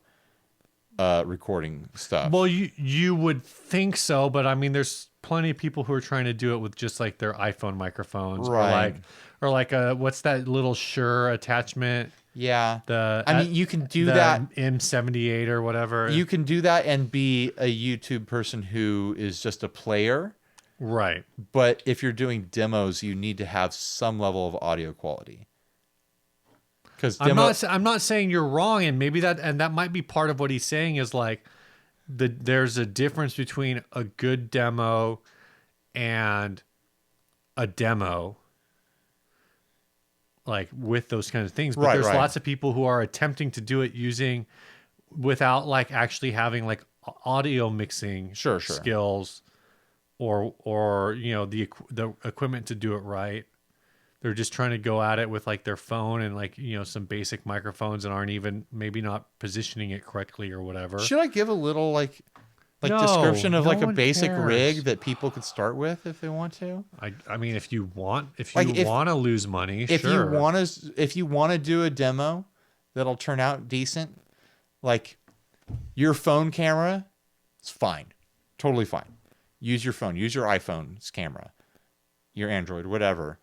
Speaker 1: recording stuff.
Speaker 2: Well, you would think so, but I mean, there's plenty of people who are trying to do it with just like their iPhone microphones,
Speaker 1: right?
Speaker 2: Or like what's that little Shure attachment?
Speaker 1: Yeah. You can do that.
Speaker 2: M78 or whatever.
Speaker 1: You can do that and be a YouTube person who is just a player.
Speaker 2: Right.
Speaker 1: But if you're doing demos, you need to have some level of audio quality. Because
Speaker 2: I'm not saying you're wrong, and maybe that might be part of what he's saying is like there's a difference between a good demo and a demo. Like with those kinds of things, but there's lots of people who are attempting to do it without like actually having like audio mixing skills or the equipment to do it right. They're just trying to go at it with like their phone and like some basic microphones and aren't even maybe not positioning it correctly or whatever.
Speaker 1: Should I give a little like description of like a basic rig that people could start with if they want to?
Speaker 2: I mean, if you want to lose money,
Speaker 1: if
Speaker 2: sure.
Speaker 1: if you want to do a demo that'll turn out decent, like your phone camera, it's fine, totally fine. Use your phone, use your iPhone's camera, your Android, whatever.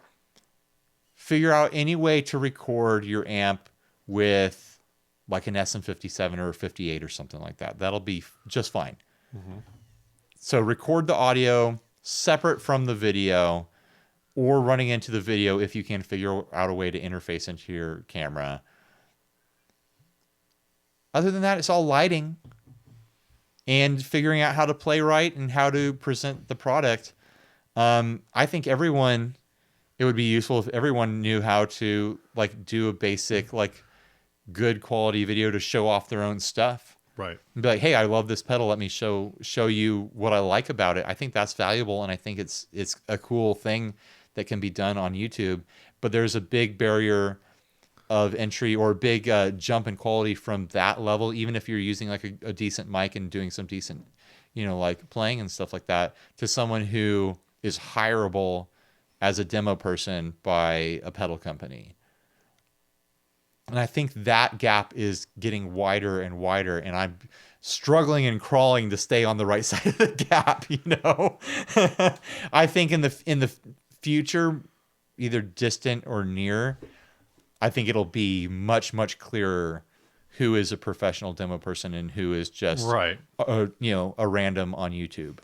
Speaker 1: Figure out any way to record your amp with like an SM57 or a 58 or something like that. That'll be just fine. Mm-hmm. So record the audio separate from the video or running into the video if you can figure out a way to interface into your camera. Other than that, it's all lighting and figuring out how to play right and how to present the product. I think it would be useful if everyone knew how to like do a basic, like good quality video to show off their own stuff.
Speaker 2: Right.
Speaker 1: And be like, hey, I love this pedal. Let me show you what I like about it. I think that's valuable, and I think it's a cool thing that can be done on YouTube. But there's a big barrier of entry or a big jump in quality from that level, even if you're using like a decent mic and doing some decent, like playing and stuff like that, to someone who is hireable as a demo person by a pedal company. And I think that gap is getting wider and wider, and I'm struggling and crawling to stay on the right side of the gap, I think in the future, either distant or near, I think it'll be much, much clearer who is a professional demo person and who is just a random on YouTube.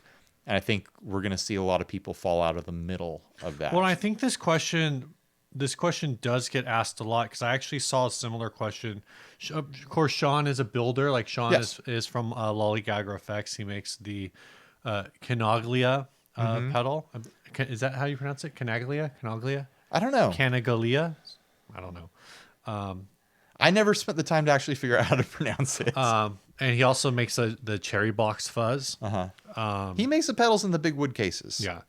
Speaker 1: And I think we're going to see a lot of people fall out of the middle of that.
Speaker 2: Well, I think this question this question does get asked a lot because I actually saw a similar question. Of course, Sean is a builder. Like Sean
Speaker 1: Yes.
Speaker 2: is from Lollygagger Effects. He makes the Canaglia pedal. Is that how you pronounce it? Canaglia? Canaglia?
Speaker 1: I don't know.
Speaker 2: Canaglia? I don't know.
Speaker 1: I never spent the time to actually figure out how to pronounce it.
Speaker 2: And he also makes the Cherry Box Fuzz.
Speaker 1: He makes the pedals in the big wood cases.
Speaker 2: Yeah.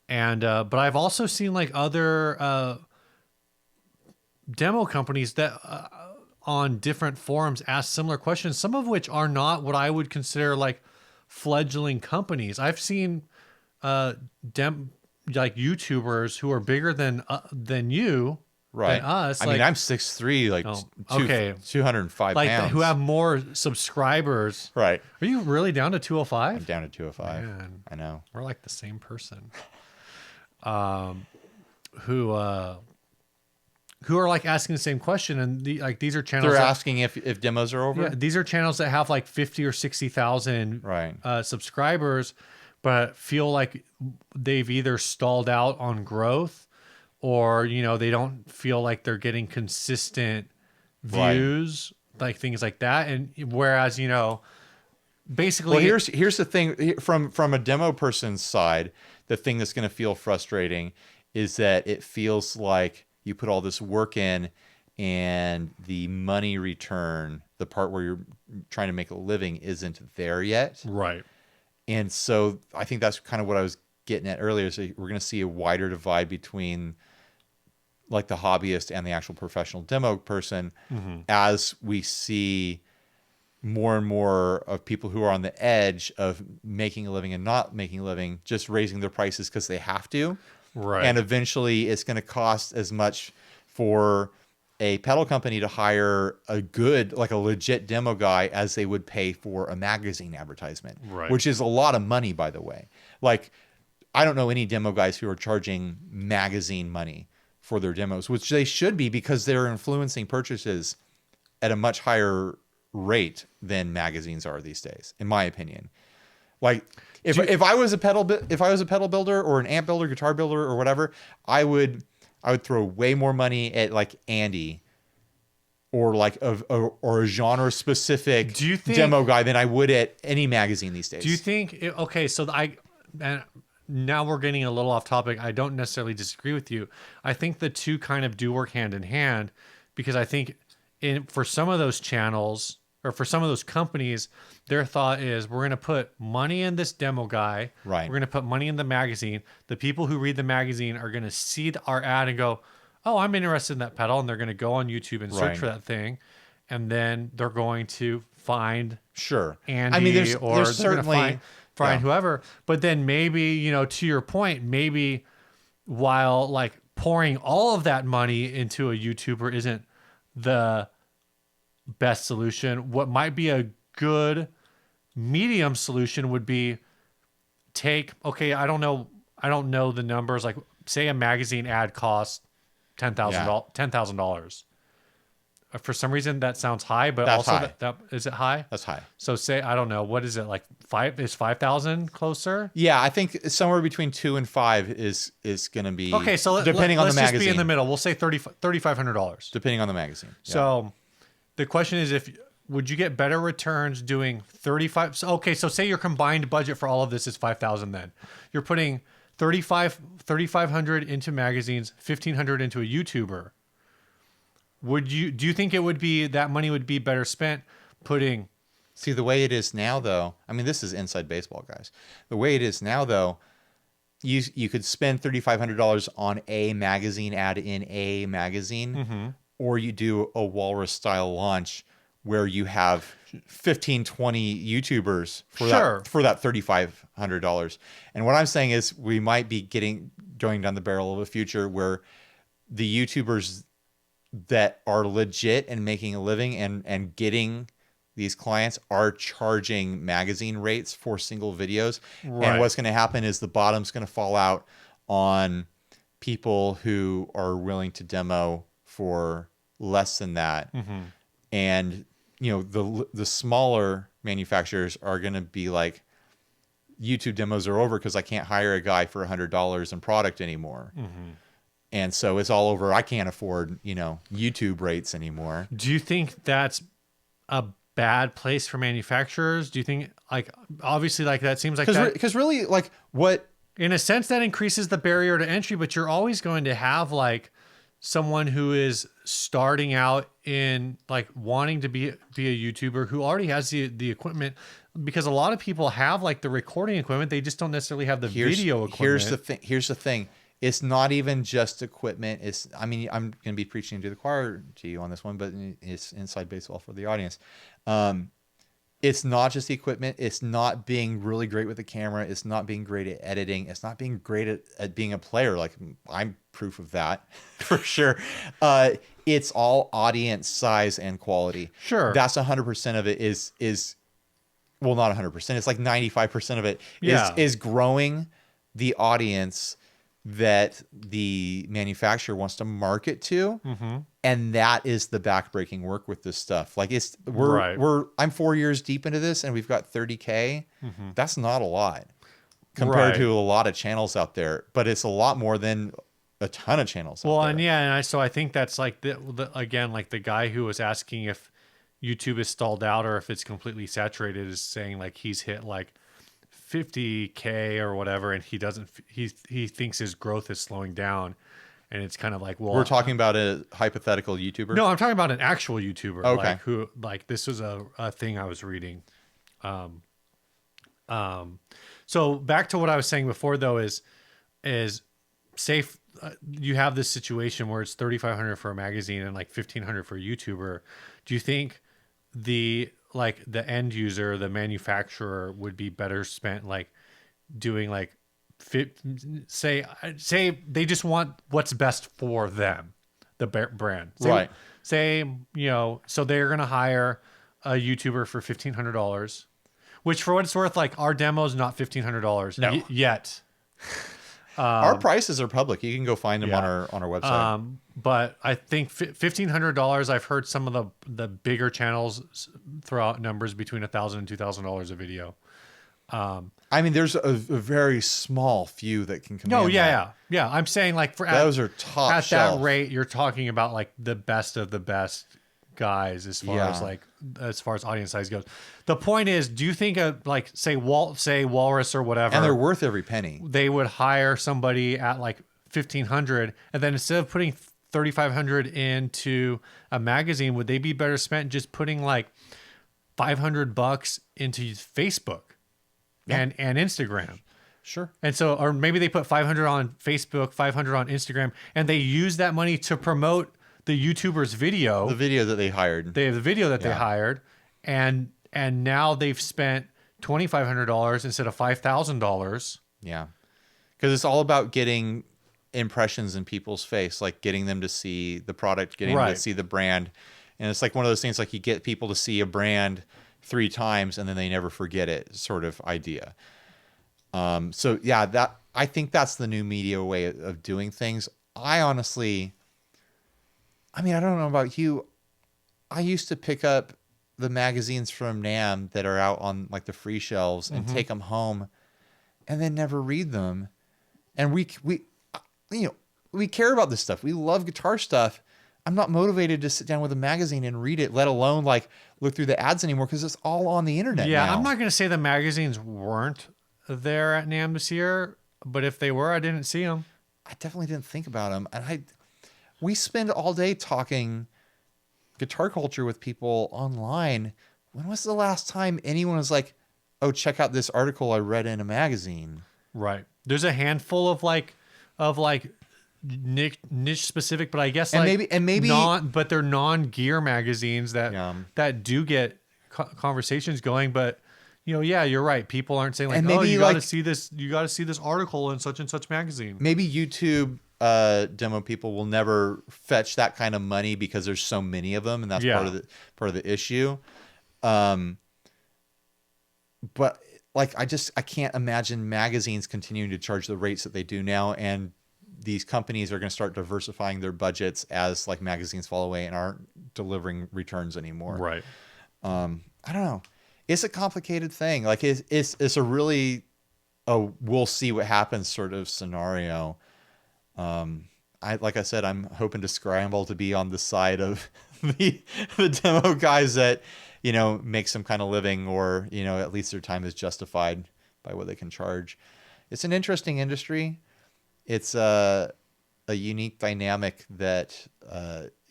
Speaker 2: And but I've also seen like other demo companies that on different forums ask similar questions, some of which are not what I would consider like fledgling companies. I've seen like YouTubers who are bigger than you,
Speaker 1: Right.
Speaker 2: than us.
Speaker 1: I
Speaker 2: like,
Speaker 1: mean, I'm 6'3", like
Speaker 2: okay.
Speaker 1: 205
Speaker 2: like
Speaker 1: pounds.
Speaker 2: who have more subscribers.
Speaker 1: Right.
Speaker 2: Are you really down to 205?
Speaker 1: I'm down to 205.
Speaker 2: Man,
Speaker 1: I know.
Speaker 2: we're like the same person. Who are like asking the same question, and these are channels.
Speaker 1: They're asking if demos are over.
Speaker 2: Yeah, these are channels that have like 50 or 60,000
Speaker 1: Right.
Speaker 2: Subscribers, but feel like they've either stalled out on growth, or they don't feel like they're getting consistent views, like things like that. And whereas basically,
Speaker 1: Well, here's the thing from a demo person's side. The thing that's going to feel frustrating is that it feels like you put all this work in and the money return, the part where you're trying to make a living, isn't there yet.
Speaker 2: right.
Speaker 1: And so I think that's kind of what I was getting at earlier. So we're going to see a wider divide between like the hobbyist and the actual professional demo person as we see more and more of people who are on the edge of making a living and not making a living, just raising their prices because they have to.
Speaker 2: Right.
Speaker 1: And eventually it's going to cost as much for a pedal company to hire a good, like a legit demo guy as they would pay for a magazine advertisement,
Speaker 2: Right.
Speaker 1: which is a lot of money, by the way. Like, I don't know any demo guys who are charging magazine money for their demos, which they should be because they're influencing purchases at a much higher rate than magazines are these days, in my opinion. Like if I was a pedal builder or an amp builder, guitar builder, or whatever, I would throw way more money at like Andy or like a genre specific demo guy than I would at any magazine these days.
Speaker 2: Do you think okay, so and now we're getting a little off topic. I don't necessarily disagree with you. I think the two kind of do work hand in hand, because I think for some of those channels or for some of those companies, their thought is we're going to put money in this demo guy.
Speaker 1: Right.
Speaker 2: We're going to put money in the magazine. The people who read the magazine are going to see our ad and go, oh, I'm interested in that pedal. And they're going to go on YouTube and search for that thing. And then they're going to find Andy,
Speaker 1: I mean, there's
Speaker 2: they're
Speaker 1: certainly
Speaker 2: going to find whoever. But then maybe, to your point, maybe while like pouring all of that money into a YouTuber isn't the best solution, what might be a good medium solution would be I don't know the numbers, like say a magazine ad costs $10,000. For some reason that sounds high, but
Speaker 1: that's
Speaker 2: also
Speaker 1: high.
Speaker 2: That is it high?
Speaker 1: That's high.
Speaker 2: So say, I don't know, what is it, like 5,000 closer?
Speaker 1: Yeah, I think somewhere between 2 and 5 is going to be
Speaker 2: okay. So
Speaker 1: depending on the magazine.
Speaker 2: Let's just be in the middle. We'll say $3,500
Speaker 1: depending on the magazine. Yeah.
Speaker 2: So the question is, would you get better returns doing 35? Okay, so say your combined budget for all of this is 5,000. Then you're putting 3,500 into magazines, 1,500 into a YouTuber. Do you think it would be that money would be better spent putting?
Speaker 1: See, the way it is now, though, I mean, this is inside baseball, guys. The way it is now, though, you could spend $3,500 on a magazine ad in a magazine, or you do a Walrus style launch where you have 15, 20 YouTubers for that $3,500. And what I'm saying is we might be going down the barrel of a future where the YouTubers that are legit and making a living and getting these clients are charging magazine rates for single videos. Right. And what's going to happen is the bottom's going to fall out on people who are willing to demo for less than that. And the smaller manufacturers are going to be like, YouTube demos are over because I can't hire a guy for $100 in product anymore. And so it's all over. I can't afford, YouTube rates anymore.
Speaker 2: Do you think that's a bad place for manufacturers? Do you think, like, obviously, like, that seems like that,
Speaker 1: Because really, like, what
Speaker 2: in a sense, that increases the barrier to entry, but you're always going to have, like, someone who is starting out in, like, wanting to be a YouTuber who already has the equipment, because a lot of people have, like, the recording equipment. They just don't necessarily have the video equipment.
Speaker 1: Here's the thing. It's not even just equipment. I'm going to be preaching to the choir to you on this one, but it's inside baseball for the audience. It's not just the equipment. It's not being really great with the camera. It's not being great at editing. It's not being great at being a player. Like, I'm proof of that for sure. It's all audience size and quality.
Speaker 2: Sure.
Speaker 1: That's 100% of it is well, not 100%. It's like 95% of it is growing the audience that the manufacturer wants to market to.
Speaker 2: Mm-hmm.
Speaker 1: And that is the backbreaking work with this stuff. Like, I'm 4 years deep into this and we've got 30K.
Speaker 2: Mm-hmm.
Speaker 1: That's not a lot compared to a lot of channels out there, but it's a lot more than a ton of channels.
Speaker 2: Well,
Speaker 1: out there.
Speaker 2: so I think that's like again, like the guy who was asking if YouTube is stalled out or if it's completely saturated is saying, like, he's hit like 50K or whatever, and he thinks his growth is slowing down, and it's kind of like, well,
Speaker 1: we're talking about a hypothetical YouTuber.
Speaker 2: No, I'm talking about an actual YouTuber.
Speaker 1: Okay.
Speaker 2: Like, who, like, this was a thing I was reading. So back to what I was saying before, though, is safe. You have this situation where it's $3,500 for a magazine and like $1,500 for a YouTuber. Do you think the end user, the manufacturer, would be better spent like doing like say they just want what's best for them, the brand,
Speaker 1: right?
Speaker 2: Say, so they're gonna hire a YouTuber for $1,500, which, for what it's worth, like, our demo's not $1,500 yet.
Speaker 1: Our prices are public. You can go find them on our website.
Speaker 2: But I think $1,500. I've heard some of the bigger channels throw out numbers between $1,000 and $2,000 a video.
Speaker 1: I mean, there's a very small few that can come.
Speaker 2: No, yeah. I'm saying, like,
Speaker 1: those are top
Speaker 2: at
Speaker 1: shelf.
Speaker 2: that rate, you're talking about like the best of the best guys as far as audience size goes. The point is, do you think like say Walrus or whatever,
Speaker 1: and they're worth every penny,
Speaker 2: they would hire somebody at like $1,500, and then instead of putting $3,500 into a magazine, would they be better spent just putting like $500 into Facebook and Instagram?
Speaker 1: Sure.
Speaker 2: And so, or maybe they put $500 on Facebook, $500 on Instagram, and they use that money to promote the YouTuber's video.
Speaker 1: The video that they hired.
Speaker 2: They have the video that they hired, and now they've spent $2,500 instead of $5,000.
Speaker 1: Yeah, because it's all about getting impressions in people's face, like getting them to see the product, getting them to see the brand, and it's like one of those things, like you get people to see a brand 3 times and then they never forget it, sort of idea. So yeah, that I think that's the new media way of doing things. I don't know about you. I used to pick up the magazines from NAMM that are out on like the free shelves and take them home and then never read them. And we care about this stuff. We love guitar stuff. I'm not motivated to sit down with a magazine and read it, let alone like look through the ads anymore, because it's all on the internet now.
Speaker 2: I'm not going to say the magazines weren't there at NAMM this year, but if they were, I didn't see them.
Speaker 1: I definitely didn't think about them. And we spend all day talking guitar culture with people online. When was the last time anyone was like, oh, check out this article I read in a magazine?
Speaker 2: Right. There's a handful of niche specific, but I guess maybe but they're non-gear magazines that do get conversations going. But you're right. People aren't saying like, oh, you got to see this. You got to see this article in such and such magazine.
Speaker 1: Maybe YouTube demo people will never fetch that kind of money because there's so many of them, and that's part of the issue. But like, I can't imagine magazines continuing to charge the rates that they do now, and these companies are going to start diversifying their budgets as like magazines fall away and aren't delivering returns anymore.
Speaker 2: Right.
Speaker 1: I don't know. It's a complicated thing. Like it's a really we'll see what happens sort of scenario. I like I said, I'm hoping to scramble to be on the side of the demo guys that, make some kind of living, or, at least their time is justified by what they can charge. It's an interesting industry. It's a unique dynamic that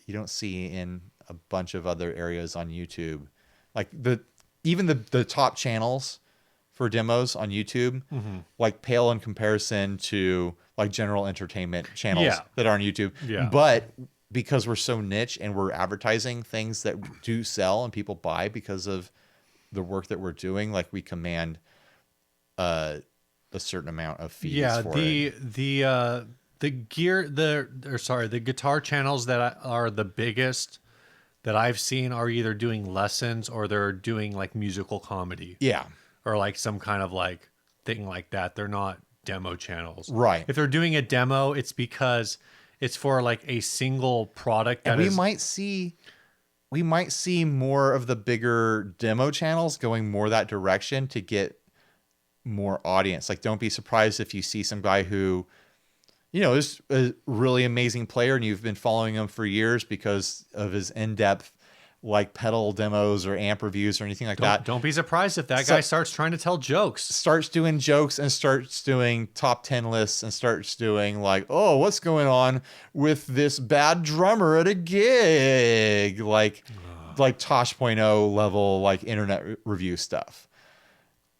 Speaker 1: you don't see in a bunch of other areas on YouTube. Like even the top channels for demos on YouTube, like pale in comparison to like general entertainment channels that are on YouTube.
Speaker 2: Yeah.
Speaker 1: But because we're so niche and we're advertising things that do sell and people buy because of the work that we're doing, like we command a certain amount of fees.
Speaker 2: Yeah,
Speaker 1: for
Speaker 2: the guitar channels that are the biggest that I've seen are either doing lessons or they're doing like musical comedy.
Speaker 1: Yeah.
Speaker 2: Or like some kind of like thing like that. They're not demo channels.
Speaker 1: Right.
Speaker 2: If they're doing a demo, it's because it's for like a single product.
Speaker 1: And we might see more of the bigger demo channels going more that direction to get more audience. Like, don't be surprised if you see some guy who, is a really amazing player and you've been following him for years because of his in-depth like pedal demos or amp reviews or anything like that.
Speaker 2: Don't be surprised if that guy starts trying to tell jokes.
Speaker 1: Starts doing jokes and starts doing top 10 lists and starts doing like, oh, what's going on with this bad drummer at a gig? Like Tosh.0 level, like internet review stuff.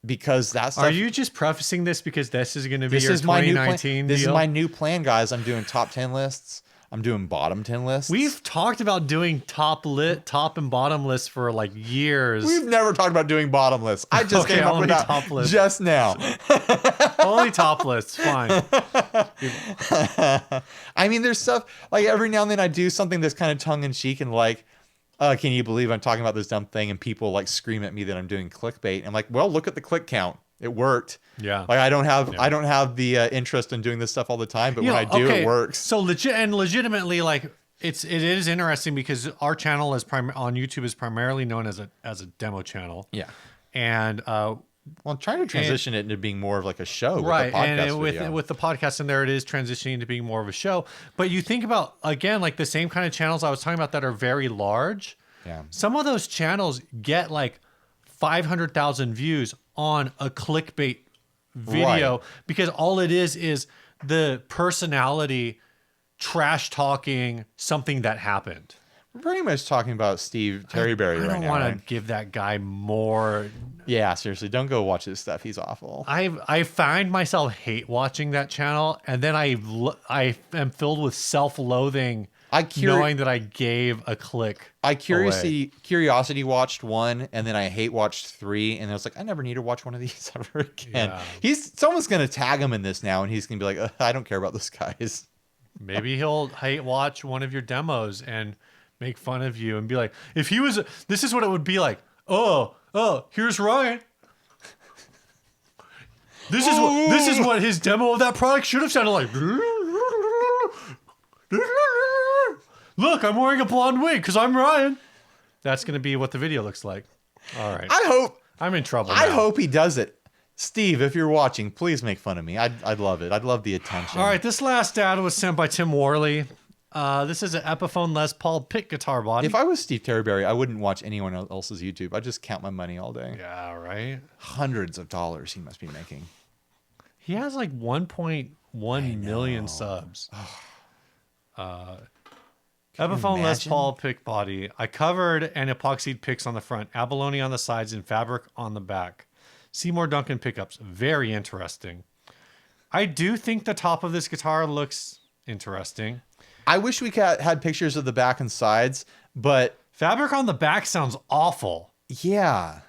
Speaker 1: Because that's
Speaker 2: Are you just prefacing this because this is going to be your 2019
Speaker 1: This
Speaker 2: deal?
Speaker 1: is my new plan, guys. I'm doing top 10 lists. I'm doing bottom 10 lists.
Speaker 2: We've talked about doing top and bottom lists for like years.
Speaker 1: We've never talked about doing bottom lists. I just came up with that
Speaker 2: top list.
Speaker 1: just now.
Speaker 2: Only top lists, fine.
Speaker 1: I mean, there's stuff like every now and then I do something that's kind of tongue in cheek and like, can you believe I'm talking about this dumb thing? And people like scream at me that I'm doing clickbait. I'm like, well, look at the click count. It worked.
Speaker 2: Yeah.
Speaker 1: Like I don't have the interest in doing this stuff all the time, but when I do, it works.
Speaker 2: So legitimately, like it is interesting because our channel is on YouTube is primarily known as a demo channel.
Speaker 1: Yeah.
Speaker 2: And
Speaker 1: well, I'm trying to transition it into being more of like a show,
Speaker 2: right?
Speaker 1: With a podcast
Speaker 2: and
Speaker 1: video.
Speaker 2: with the podcast, and there it is transitioning into being more of a show. But you think about again, like the same kind of channels I was talking about that are very large.
Speaker 1: Yeah.
Speaker 2: Some of those channels get like 500,000 views on a clickbait video because all it is the personality trash talking something that happened.
Speaker 1: We're pretty much talking about Steve Terryberry right now. I don't want to
Speaker 2: give that guy more.
Speaker 1: Yeah, seriously, don't go watch his stuff. He's awful.
Speaker 2: I find myself hate watching that channel, and then I am filled with self-loathing. Knowing that I gave a click.
Speaker 1: I curiosity watched one, and then I hate watched 3, and I was like, I never need to watch one of these ever again. Yeah. Someone's gonna tag him in this now, and he's gonna be like, I don't care about those guys.
Speaker 2: Maybe he'll hate watch one of your demos and make fun of you and be like, if he was, this is what it would be like. Oh, here's Ryan. This is what his demo of that product should have sounded like. Look, I'm wearing a blonde wig because I'm Ryan. That's going to be what the video looks like. All right. I'm in trouble now.
Speaker 1: I hope he does it. Steve, if you're watching, please make fun of me. I'd love it. I'd love the attention.
Speaker 2: All right. This last data was sent by Tim Worley. This is an Epiphone Les Paul pick guitar body.
Speaker 1: If I was Steve Terryberry, I wouldn't watch anyone else's YouTube. I'd just count my money all day.
Speaker 2: Yeah, right.
Speaker 1: Hundreds of dollars he must be making.
Speaker 2: He has like 1.1 million subs. Epiphone Les Paul pick body. I covered and epoxied picks on the front, abalone on the sides, and fabric on the back. Seymour Duncan pickups. Very interesting. I do think the top of this guitar looks interesting.
Speaker 1: I wish we had pictures of the back and sides, but...
Speaker 2: Fabric on the back sounds awful.
Speaker 1: Yeah.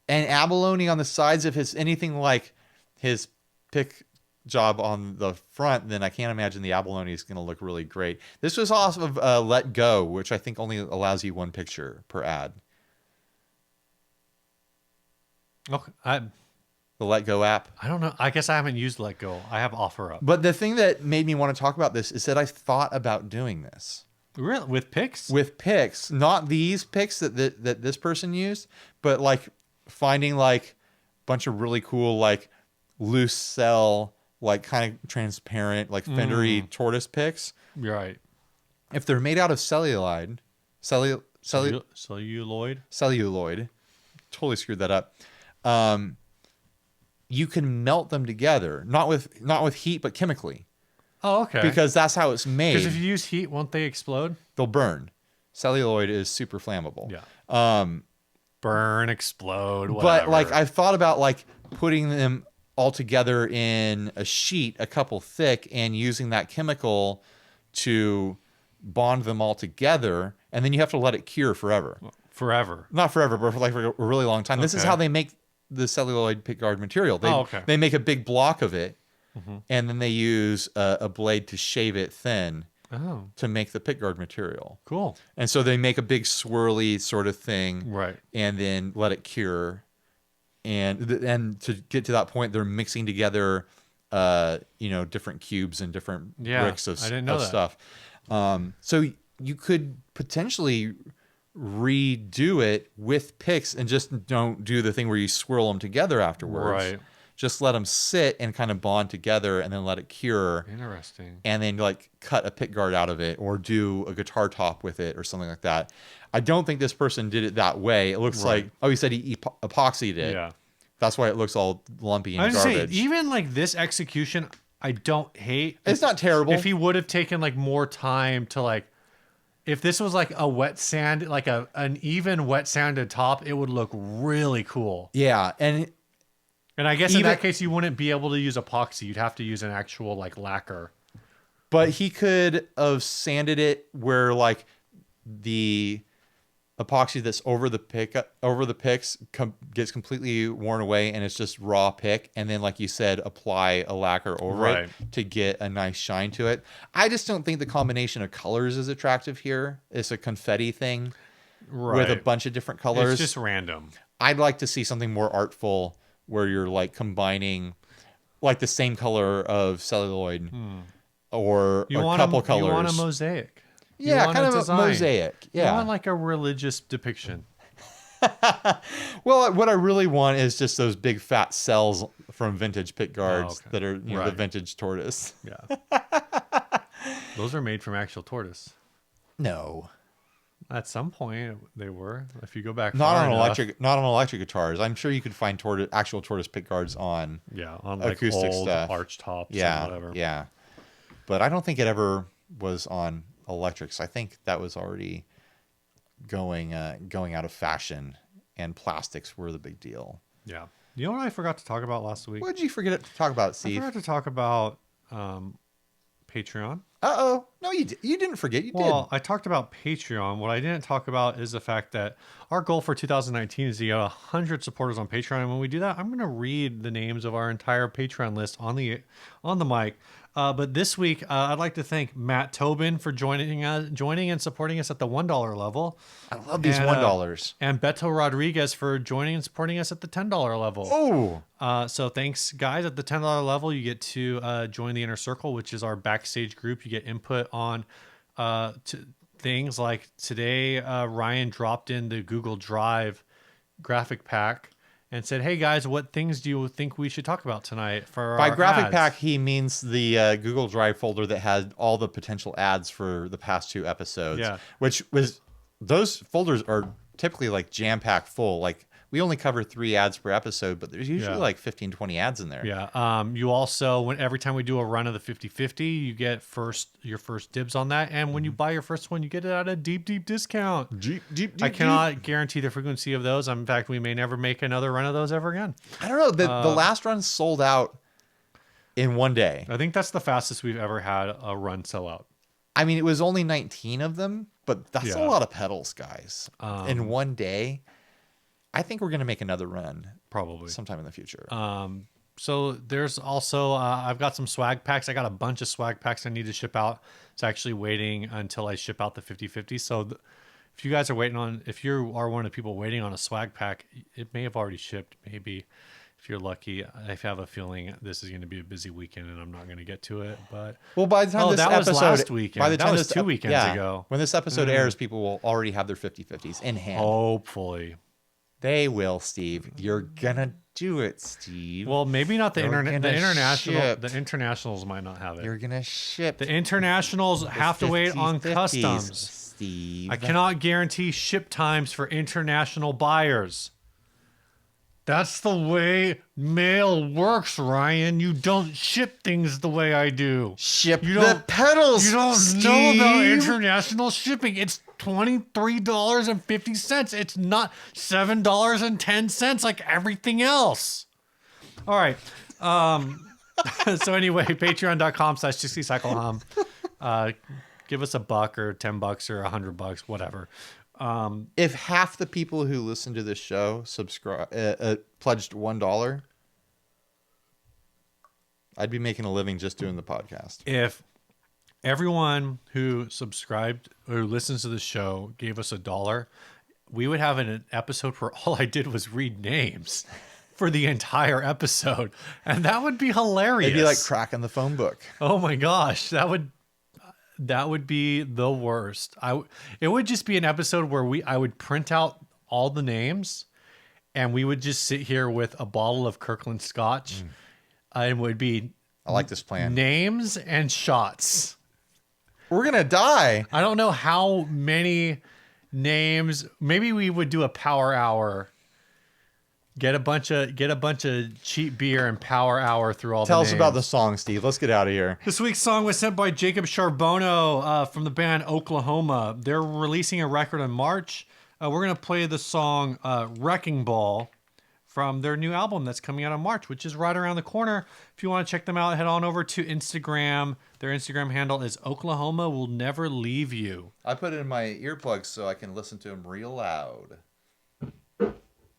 Speaker 1: And abalone on the sides, if it's anything like his pick job on the front, then I can't imagine the abalone is going to look really great. This was off of Let Go, which I think only allows you one picture per ad.
Speaker 2: Okay,
Speaker 1: the Let Go app.
Speaker 2: I don't know. I guess I haven't used Let Go. I have Offer Up.
Speaker 1: But the thing that made me want to talk about this is that I thought about doing this.
Speaker 2: Really? With picks?
Speaker 1: With picks. Not these picks that this person used, but like finding like a bunch of really cool like loose cell like kind of transparent, like fendery tortoise picks.
Speaker 2: You're right.
Speaker 1: If they're made out of celluloid, totally screwed that up. You can melt them together, not with heat, but chemically.
Speaker 2: Oh, okay.
Speaker 1: Because that's how it's made.
Speaker 2: Because if you use heat, won't they explode?
Speaker 1: They'll burn. Celluloid is super flammable.
Speaker 2: Yeah. Burn, explode, whatever.
Speaker 1: But like I've thought about like putting them all together in a sheet, a couple thick, and using that chemical to bond them all together, and then you have to let it cure forever.
Speaker 2: Forever.
Speaker 1: Not forever, but for a really long time. This is how they make the celluloid pickguard material. They make a big block of it, and then they use a blade to shave it thin to make the pickguard material.
Speaker 2: Cool.
Speaker 1: And so they make a big swirly sort of thing,
Speaker 2: right? And
Speaker 1: then let it cure. And to get to that point, they're mixing together, different cubes and different bricks of stuff. So you could potentially redo it with picks and just don't do the thing where you swirl them together afterwards.
Speaker 2: Right.
Speaker 1: Just let them sit and kind of bond together and then let it cure.
Speaker 2: Interesting.
Speaker 1: And then like cut a pick guard out of it or do a guitar top with it or something like that. I don't think this person did it that way. It looks like, he said he epoxied it.
Speaker 2: Yeah.
Speaker 1: That's why it looks all lumpy and
Speaker 2: Say,
Speaker 1: garbage.
Speaker 2: even like this execution, I don't hate.
Speaker 1: It's not terrible.
Speaker 2: If he would have taken like more time to like, if this was like a wet sand, like an even wet sanded top, it would look really cool.
Speaker 1: Yeah.
Speaker 2: And I guess in that case, you wouldn't be able to use epoxy. You'd have to use an actual like lacquer.
Speaker 1: But he could have sanded it where like the epoxy that's over the picks gets completely worn away and it's just raw pick. And then, like you said, apply a lacquer over it to get a nice shine to it. I just don't think the combination of colors is attractive here. It's a confetti thing with a bunch of different colors.
Speaker 2: It's just random.
Speaker 1: I'd like to see something more artful where you're like combining like the same color of celluloid or a couple colors.
Speaker 2: You want a mosaic.
Speaker 1: Yeah, kind of a mosaic. Yeah.
Speaker 2: You want like a religious depiction.
Speaker 1: Well, what I really want is just those big fat cells from vintage pick guards that are the vintage tortoise.
Speaker 2: Yeah. Those are made from actual tortoise.
Speaker 1: No.
Speaker 2: At some point they were. If you go back
Speaker 1: not on electric guitars. I'm sure you could find actual tortoise pick guards on
Speaker 2: on like acoustic old stuff, arch tops, and whatever.
Speaker 1: Yeah. But I don't think it ever was on electrics. I think that was already going out of fashion, and plastics were the big deal.
Speaker 2: Yeah. You know what I forgot to talk about last week?
Speaker 1: What did you forget to talk about, Steve?
Speaker 2: I forgot to talk about Patreon.
Speaker 1: Uh-oh. No, you didn't forget. You did.
Speaker 2: Well, I talked about Patreon. What I didn't talk about is the fact that our goal for 2019 is to get 100 supporters on Patreon. And when we do that, I'm going to read the names of our entire Patreon list on the mic. But this week, I'd like to thank Matt Tobin for joining and supporting us at the $1 level.
Speaker 1: I love these $1.
Speaker 2: And Beto Rodriguez for joining and supporting us at the $10 level.
Speaker 1: Oh.
Speaker 2: So thanks, guys. At the $10 level, you get to join the Inner Circle, which is our backstage group. You get input on things like today, Ryan dropped in the Google Drive graphic pack and said, "Hey guys, what things do you think we should talk about tonight for
Speaker 1: By
Speaker 2: our
Speaker 1: graphic
Speaker 2: ads?"
Speaker 1: pack, he means the Google Drive folder that had all the potential ads for the past 2 episodes.
Speaker 2: Yeah.
Speaker 1: Which was, those folders are typically like jam-packed full. Like we only cover 3 ads per episode, but there's usually like 15, 20 ads in there.
Speaker 2: Yeah. You also, every time we do a run of the 50/50, you get your first dibs on that. And when you buy your first one, you get it at a deep discount.
Speaker 1: Deep.
Speaker 2: I cannot guarantee the frequency of those. In fact, we may never make another run of those ever again.
Speaker 1: I don't know. The last run sold out in one day.
Speaker 2: I think that's the fastest we've ever had a run sell out.
Speaker 1: I mean, it was only 19 of them, but that's a lot of pedals, guys. In one day. I think we're going to make another run.
Speaker 2: Probably.
Speaker 1: Sometime in the future.
Speaker 2: So there's also, I've got some swag packs. I got a bunch of swag packs I need to ship out. It's actually waiting until I ship out the 50/50. So if you guys are if you are one of the people waiting on a swag pack, it may have already shipped. Maybe if you're lucky. I have a feeling this is going to be a busy weekend and I'm not going to get to it. But
Speaker 1: by the time
Speaker 2: that was last weekend. That was 2 weekends ago.
Speaker 1: When this episode airs, people will already have their 50/50s in hand.
Speaker 2: Hopefully.
Speaker 1: They will, Steve. You're gonna do it, Steve.
Speaker 2: Well, maybe not the internet. The international.
Speaker 1: Ship.
Speaker 2: The internationals might not have it.
Speaker 1: You're gonna ship.
Speaker 2: The internationals have to wait on
Speaker 1: 50s,
Speaker 2: customs.
Speaker 1: Steve.
Speaker 2: I cannot guarantee ship times for international buyers. That's the way mail works, Ryan. You don't ship things the way I do.
Speaker 1: Ship
Speaker 2: You
Speaker 1: the
Speaker 2: don't-
Speaker 1: pedals.
Speaker 2: You don't
Speaker 1: Steve.
Speaker 2: know about international shipping. It's $23.50. It's not $7.10 like everything else. All right. So anyway, patreon.com/60cyclehum. Give us $1 or $10 or $100, whatever.
Speaker 1: If half the people who listen to this show subscribe, pledged $1, I'd be making a living just doing the podcast.
Speaker 2: If everyone who subscribed or listens to the show gave us $1, we would have an episode where all I did was read names for the entire episode, and that would be hilarious.
Speaker 1: It'd be like cracking the phone book.
Speaker 2: Oh my gosh, that would be the worst. It would just be an episode where I would print out all the names, and we would just sit here with a bottle of Kirkland Scotch, and it would be
Speaker 1: I like this plan.
Speaker 2: names and shots.
Speaker 1: We're gonna die.
Speaker 2: I don't know how many names. Maybe we would do a power hour. Get a bunch of cheap beer and power hour through all the names.
Speaker 1: Tell us about the song, Steve. Let's get out of here.
Speaker 2: This week's song was sent by Jacob Charbonneau from the band Oklahoma. They're releasing a record in March. We're going to play the song Wrecking Ball from their new album that's coming out in March, which is right around the corner. If you want to check them out, head on over to Instagram. Their Instagram handle is Oklahoma Will Never Leave You.
Speaker 1: I put it in my earplugs so I can listen to them real loud.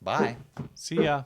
Speaker 1: Bye.
Speaker 2: See ya.